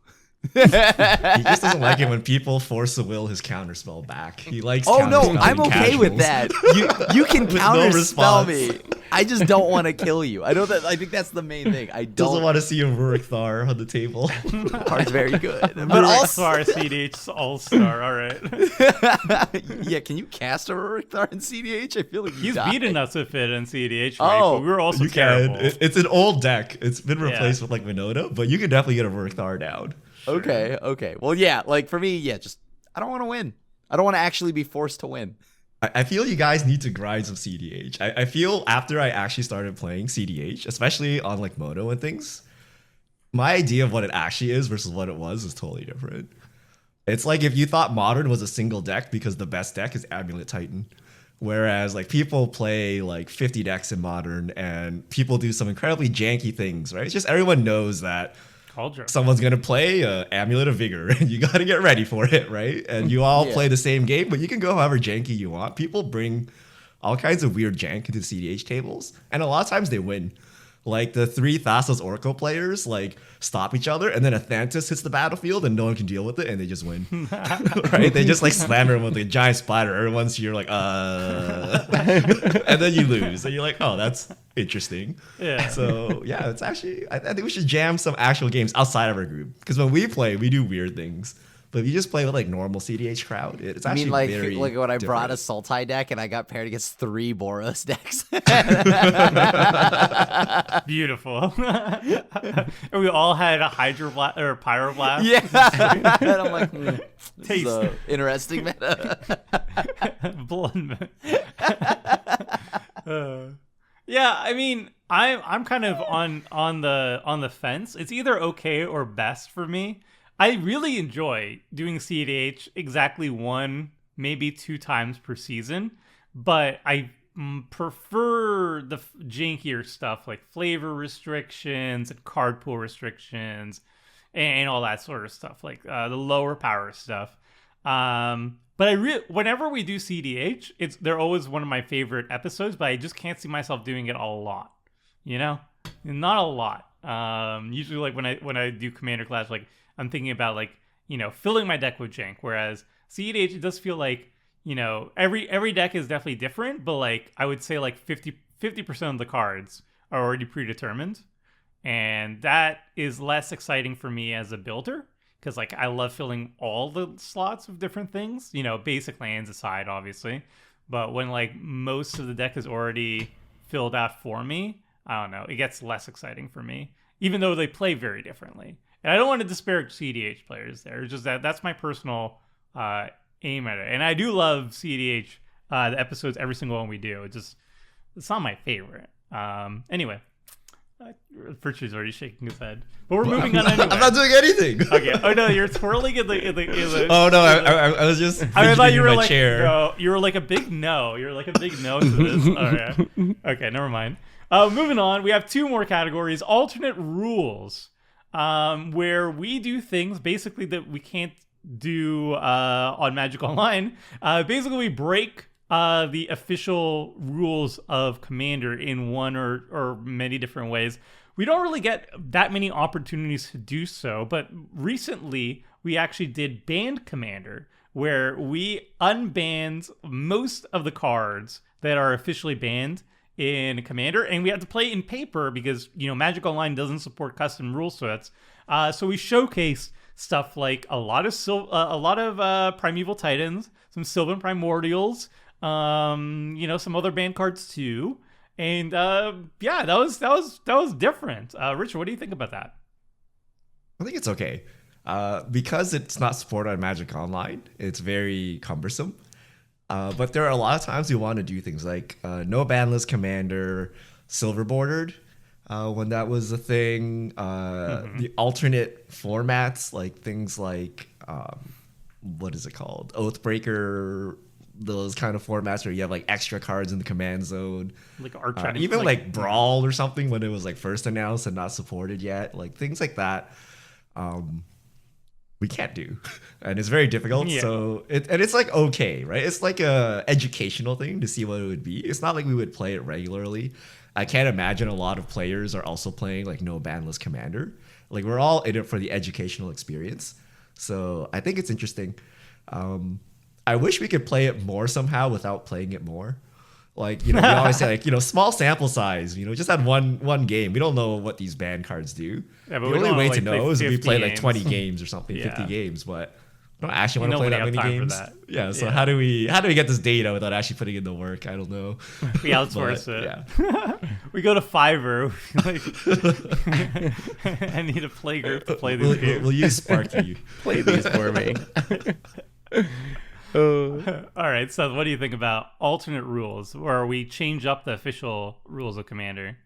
He just doesn't like it when people force to will his counterspell back. He likes. Oh no, counterspelling I'm okay with casuals. that. You can With no counterspell response. me. I just don't want to kill you. I think that's the main thing. I Doesn't don't. want to see a Rurik Thar on the table. Card's very good, but Rurik also Thar CDH All-Star. All right. yeah. Can you cast a Rurik Thar in CDH? I feel like He's die. beaten us with it in CDH, Oh, but we were also You terrible. can. It's an old deck. It's been replaced with like Minota, but you can definitely get a Rurik Thar down. Okay. Well, yeah. Like for me, yeah. Just I don't want to win. I don't want to actually be forced to win. I feel you guys need to grind some CDH. I feel after I actually started playing CDH, especially on like Mono and things, my idea of what it actually is versus what it was totally different. It's like if you thought Modern was a single deck because the best deck is Amulet Titan. Whereas like people play like 50 decks in Modern and people do some incredibly janky things, right? It's just everyone knows that Cauldron. someone's going to play Amulet of Vigor and you got to get ready for it, right? And you all play the same game, but you can go however janky you want. People bring all kinds of weird jank into the CDH tables, and a lot of times they win. Like the 3 Thassa's Oracle players like stop each other, and then a Thantis hits the battlefield and no one can deal with it, and they just win. Right? They just like slammer him with a giant spider. Everyone's you're like, and then you lose. And you're like, oh, that's interesting. Yeah. So yeah, it's actually I think we should jam some actual games outside of our group. Because when we play, we do weird things. But if you just play with like normal CDH crowd, it's I actually mean, like very when I brought a different. Sultai deck and I got paired against 3 Boros decks. Beautiful. And we all had a Hydroblast or Pyroblast. yeah, and I'm like, this is, Tasty. interesting meta. Blood. Yeah, I mean, I'm kind of on the fence. It's either okay or best for me. I really enjoy doing CDH exactly 1, maybe 2 times per season, but I prefer the jankier stuff like flavor restrictions and card pool restrictions and all that sort of stuff, like the lower power stuff. But whenever we do CDH, they're always one of my favorite episodes, but I just can't see myself doing it a lot, you know? Not a lot. Usually like when I do Commander Clash, like I'm thinking about like, you know, filling my deck with jank, whereas CDH, it does feel like, you know, every deck is definitely different, but like I would say like 50% of the cards are already predetermined, and that is less exciting for me as a builder because like I love filling all the slots with different things. You know, basic lands aside, obviously. But when like most of the deck is already filled out for me, I don't know, it gets less exciting for me, even though they play very differently. And I don't want to disparage CDH players there. It's just that's my personal aim at it. And I do love CDH the episodes, every single one we do. It's not my favorite. Anyway, Richard's already shaking his head, but we're moving on anyway. I'm not doing anything. Okay. Oh no, you're twirling in the Oh no, I was just. I thought you were my like chair. no. You were like a big no. You're like a big no to this. Okay. Okay. Never mind. Moving on. We have two more categories: alternate rules, where we do things basically that we can't do on Magic Online. Basically, we break the official rules of Commander in one or many different ways. We don't really get that many opportunities to do so, but recently we actually did Banned Commander, where we unbanned most of the cards that are officially banned in Commander, and we had to play in paper because, you know, Magic Online doesn't support custom rule sets. So we showcased stuff like a lot of Primeval Titans, some Sylvan Primordials, you know, some other banned cards too. And yeah, that was different. Richard, what do you think about that? I think it's okay. Because it's not supported on Magic Online, it's very cumbersome. But there are a lot of times we want to do things like no banlist Commander, silver bordered, when that was a thing. The alternate formats, like things like what is it called? Oathbreaker, those kind of formats where you have like extra cards in the command zone. Like even like Brawl or something when it was like first announced and not supported yet. Like things like that. We can't do, and it's very difficult. Yeah. So it's like okay, right? It's like a educational thing to see what it would be. It's not like we would play it regularly. I can't imagine a lot of players are also playing like no banless Commander. Like we're all in it for the educational experience. So I think it's interesting. I wish we could play it more somehow without playing it more. Like, you know, we always say like, you know, small sample size, you know, just had one game. We don't know what these banned cards do. Yeah, but the we only don't way wanna, to like, know play is if we 50 play like games. 20 games or something, Yeah. 50 games, but we don't actually want to play that Nobody many have time games. for that. Yeah, so Yeah. how do we get this data without actually putting in the work? I don't know. We outsource But, it. Yeah. We go to Fiverr. Like, I need a play group to play these games. We'll use Sparky. Play these for me. All right, so what do you think about alternate rules, where we change up the official rules of Commander?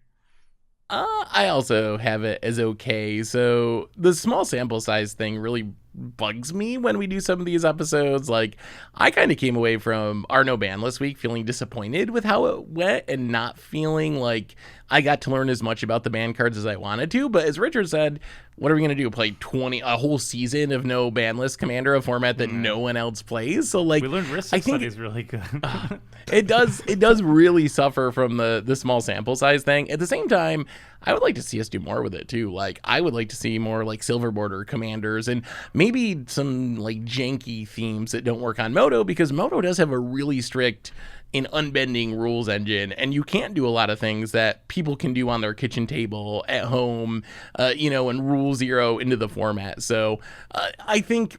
I also have it as okay. So the small sample size thing really bugs me when we do some of these episodes. Like, I kind of came away from our No Ban list week feeling disappointed with how it went and not feeling like I got to learn as much about the ban cards as I wanted to. But as Richard said, what are we going to do? Play a whole season of no ban list Commander, a format that no one else plays? So like, We learned Risk I think Study is really good. it does really suffer from the small sample size thing. At the same time, I would like to see us do more with it too. Like, I would like to see more like silver border commanders and maybe some like janky themes that don't work on Moto, because Moto does have a really strict and unbending rules engine, and you can't do a lot of things that people can do on their kitchen table at home, you know, and rule zero into the format. So I think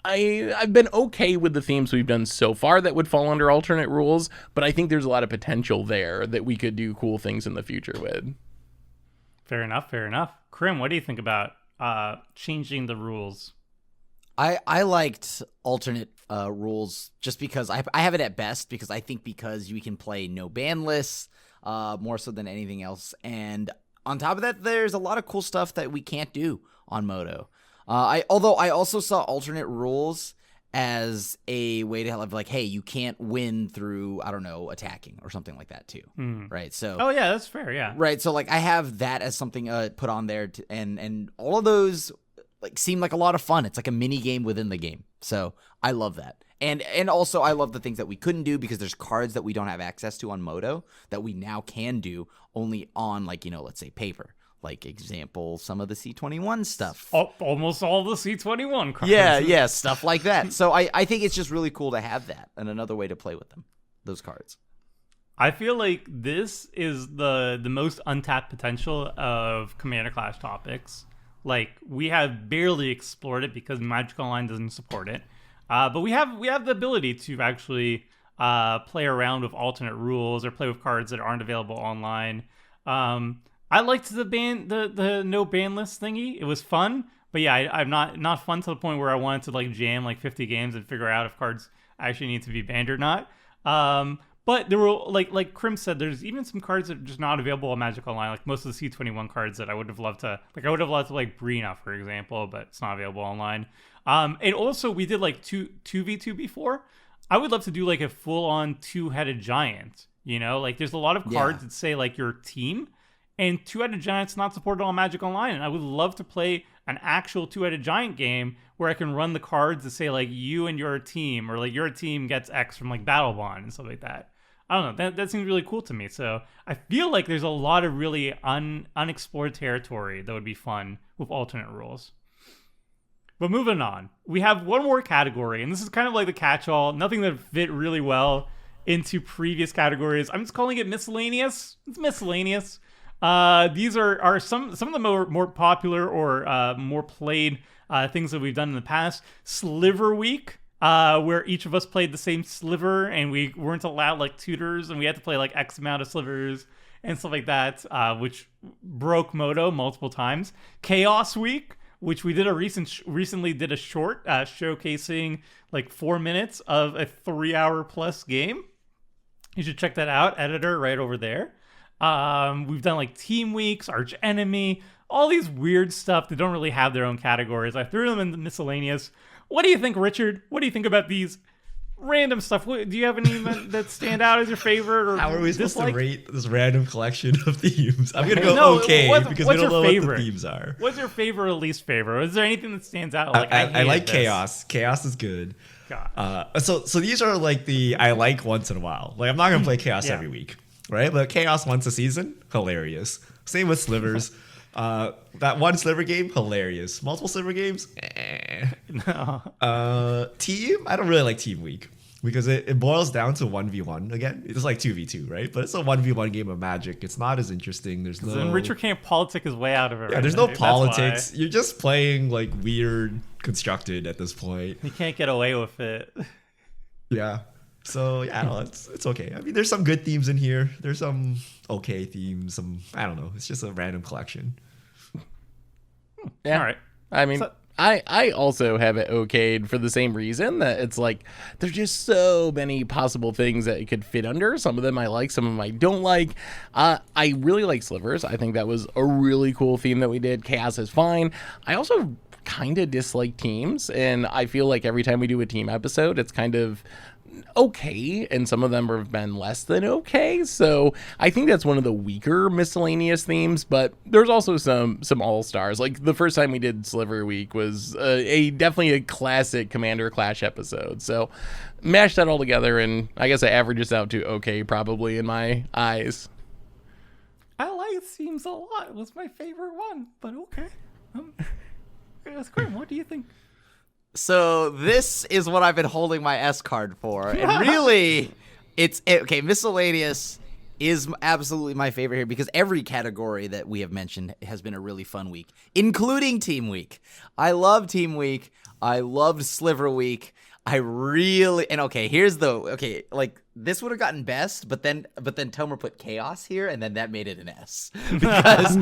I've been okay with the themes we've done so far that would fall under alternate rules, but I think there's a lot of potential there that we could do cool things in the future with. Fair enough. Krim, what do you think about changing the rules? I liked alternate rules just because I have it at best, because I think because we can play no ban lists more so than anything else. And on top of that, there's a lot of cool stuff that we can't do on Moto. Although I also saw alternate rules as a way to have like, hey, you can't win through, I don't know, attacking or something like that too. Right. So. Oh yeah, that's fair. Yeah. Right. So like I have that as something put on there and all of those like seem like a lot of fun. It's like a mini game within the game. So I love that. And also I love the things that we couldn't do because there's cards that we don't have access to on Moto that we now can do only on, like, you know, let's say paper. Like, example, some of the C21 stuff. Almost all the C21 cards. Yeah, stuff like that. So I think it's just really cool to have that and another way to play with them, those cards. I feel like this is the most untapped potential of Commander Clash topics. Like, we have barely explored it because Magic Online doesn't support it. But we have the ability to actually play around with alternate rules or play with cards that aren't available online. I liked the no ban list thingy. It was fun, but yeah, I'm not fun to the point where I wanted to like jam like 50 games and figure out if cards actually need to be banned or not. But there were like Krim said, there's even some cards that are just not available on Magic Online. Like most of the C21 cards that I would have loved to like Brina, for example, but it's not available online. And also we did like 2v2 before. I would love to do like a full on two-headed giant. You know, like there's a lot of cards that say like your team, and two-headed giant's not supported on Magic Online. And I would love to play an actual two-headed giant game where I can run the cards that say like you and your team, or like your team gets X from like Battle Bond and stuff like that. I don't know. That seems really cool to me. So I feel like there's a lot of really unexplored territory that would be fun with alternate rules. But moving on, we have one more category, and this is kind of like the catch-all. Nothing that fit really well into previous categories. I'm just calling it miscellaneous. It's miscellaneous. These are some of the more popular or more played things that we've done in the past. Sliver Week. Where each of us played the same sliver and we weren't allowed like tutors and we had to play like X amount of slivers and stuff like that, which broke Moto multiple times. Chaos Week, which we did recently did a short showcasing like 4 minutes of a 3-hour plus game. You should check that out, editor, right over there. We've done like Team Weeks, Arch Enemy, all these weird stuff that don't really have their own categories. I threw them in the miscellaneous. What do you think, Richard? What do you think about these random stuff? Do you have any that stand out as your favorite? Or how are we supposed dislike? to rate this random collection of themes? I'm gonna go because we don't know what the themes are. What's your favorite or least favorite? Is there anything that stands out? Like I like chaos. Chaos is good. So these are like the I like once in a while. Like I'm not gonna play chaos every week, right? But chaos once a season, hilarious. Same with slivers. That one sliver game, hilarious. Multiple sliver games, No. Team, I don't really like Team Week because it boils down to 1v1 again. It's like 2v2, right? But it's a 1v1 game of Magic. It's not as interesting. There's no. And Richard can't politic his way out of it. Yeah, there's no politics. You're just playing like weird constructed at this point. You can't get away with it. Yeah. So yeah, no, it's okay. I mean, there's some good themes in here. There's some okay themes. I don't know. It's just a random collection. Yeah. All right. I mean, I also have it okayed for the same reason that it's like there's just so many possible things that it could fit under. Some of them I like, some of them I don't like. I really like slivers. I think that was a really cool theme that we did. Chaos is fine. I also kind of dislike teams, and I feel like every time we do a team episode, it's kind of okay, and some of them have been less than okay. So I think that's one of the weaker miscellaneous themes, but there's also some all-stars. Like the first time we did Sliver Week was definitely a classic Commander Clash episode. So mash that all together, and I guess I averages out to okay probably in my eyes. I like themes a lot. It was my favorite one, but okay. That's great. What do you think? So this is what I've been holding my S card for, and really, okay. Miscellaneous is absolutely my favorite here because every category that we have mentioned has been a really fun week, including Team Week. I love Team Week. I loved Sliver Week. Like this would have gotten best, but then Tomer put Chaos here, and then that made it an S because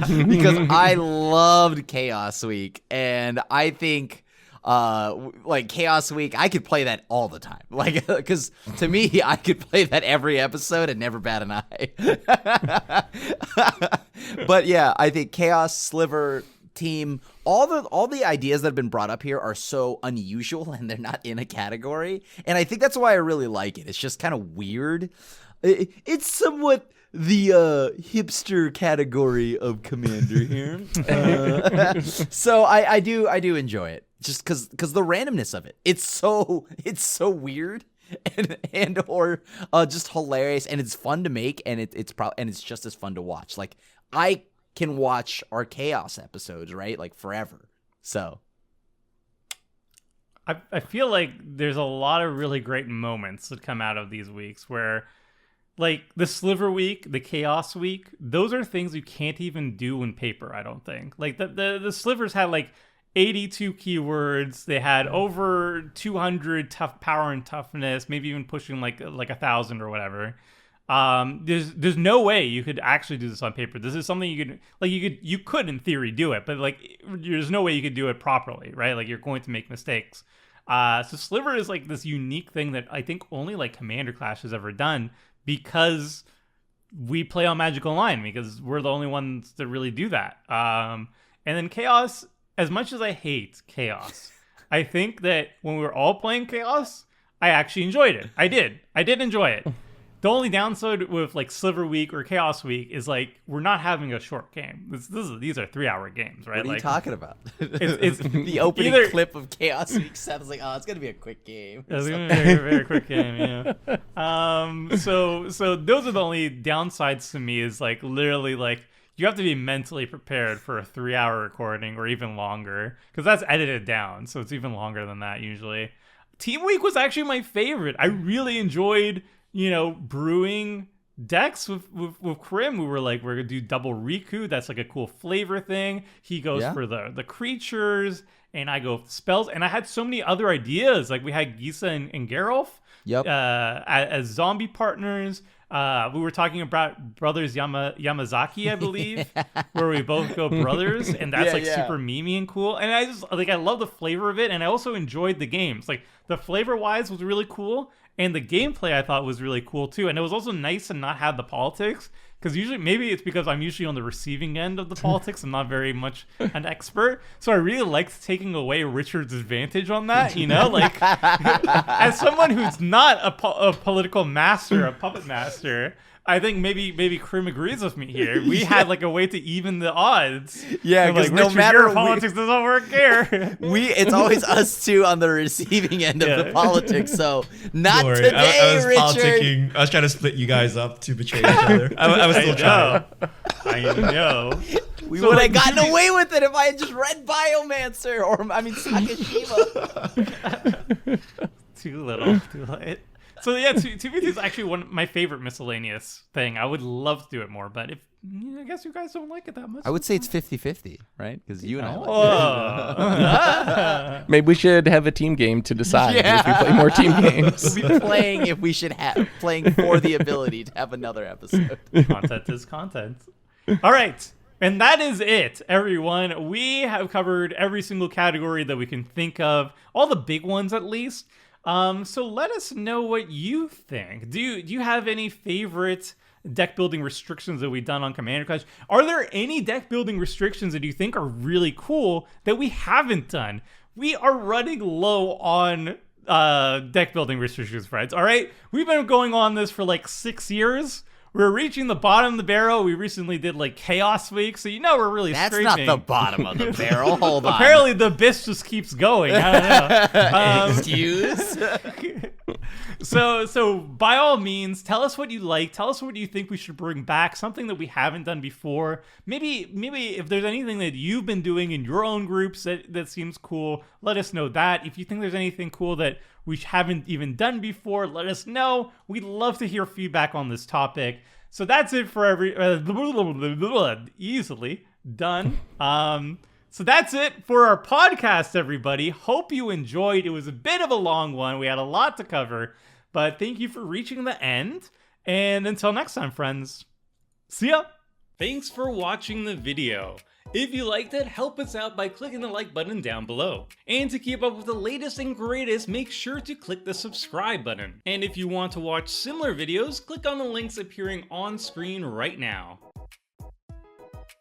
I loved Chaos Week, and I think. Like Chaos Week, I could play that all the time. Like, because to me, I could play that every episode and never bat an eye. But yeah, I think Chaos, Sliver, Team, all the ideas that have been brought up here are so unusual and they're not in a category. And I think that's why I really like it. It's just kind of weird. It's somewhat the hipster category of Commander here. So I do enjoy it. Just because the randomness of it, it's so weird and or just hilarious, and it's fun to make, and it's just as fun to watch. Like I can watch our Chaos episodes, right, like forever. So I feel like there's a lot of really great moments that come out of these weeks where, like the Sliver Week, the Chaos Week, those are things you can't even do in paper, I don't think. Like the Slivers had like 82 keywords. They had over 200 tough power and toughness, maybe even pushing like 1,000 or whatever. There's no way you could actually do this on paper. This is something you could in theory do it, but like there's no way you could do it properly, right? Like you're going to make mistakes. So Sliver is like this unique thing that I think only like Commander Clash has ever done, because we play on Magic Online, because we're the only ones that really do that. And then Chaos, as much as I hate Chaos, I think that when we were all playing Chaos, I actually enjoyed it. I did enjoy it. The only downside with like Sliver Week or Chaos Week is like we're not having a short game. These are 3-hour games, right? What are you talking about? It's the opening either, clip of Chaos Week 7 is like, oh, it's gonna be a quick game. It's gonna be a very, very quick game, yeah. So those are the only downsides to me. Is like literally like you have to be mentally prepared for a 3-hour recording or even longer, because that's edited down, so it's even longer than that usually. Team Week was actually my favorite. I really enjoyed, brewing decks with Krim. We were like, we're gonna do double Riku. That's like a cool flavor thing. He goes for the creatures, and I go with spells. And I had so many other ideas. Like we had Gisa and Geralf as zombie partners. We were talking about Brothers Yamazaki, I believe, where we both go brothers, and that's super memey and cool. And I just I love the flavor of it, and I also enjoyed the games. Like the flavor wise was really cool, and the gameplay I thought was really cool too. And it was also nice to not have the politics, because usually, maybe it's because I'm usually on the receiving end of the politics. I'm not very much an expert, so I really liked taking away Richard's advantage on that. Like as someone who's not a political master, a puppet master, I think maybe Krim agrees with me here. We had like a way to even the odds. Yeah, because like, no matter your politics doesn't work here. It's always us two on the receiving end of the politics. So not today, I was Richard. politicking. I was trying to split you guys up to betray each other. I was still trying. I know. We would have gotten away with it if I had just read Biomancer Sakashima. Too late. So yeah, 2v2 is actually one of my favorite miscellaneous thing. I would love to do it more, but I guess you guys don't like it that much. I would say it's 50-50, right? Because you and I like it. Maybe we should have a team game to decide if we play more team games. We'll be playing if we should have playing for the ability to have another episode. Content is content. All right. And that is it, everyone. We have covered every single category that we can think of, all the big ones at least. So let us know what you think. Do you have any favorite deck building restrictions that we've done on Commander Clash? Are there any deck building restrictions that you think are really cool that we haven't done? We are running low on deck building restrictions, friends. All right, we've been going on this for like 6 years. We're reaching the bottom of the barrel. We recently did like Chaos Week, so we're really scraping. That's not the bottom of the barrel. Hold on. Apparently the abyss just keeps going. I don't know. Excuse? So by all means, tell us what you like. Tell us what you think we should bring back. Something that we haven't done before. Maybe if there's anything that you've been doing in your own groups that seems cool, let us know that. If you think there's anything cool that we haven't even done before, let us know. We'd love to hear feedback on this topic. So that's it for easily done. So that's it for our podcast, everybody. Hope you enjoyed. It was a bit of a long one. We had a lot to cover, but thank you for reaching the end. And until next time, friends, see ya. Thanks for watching the video. If you liked it, help us out by clicking the like button down below. And to keep up with the latest and greatest, make sure to click the subscribe button. And if you want to watch similar videos, click on the links appearing on screen right now.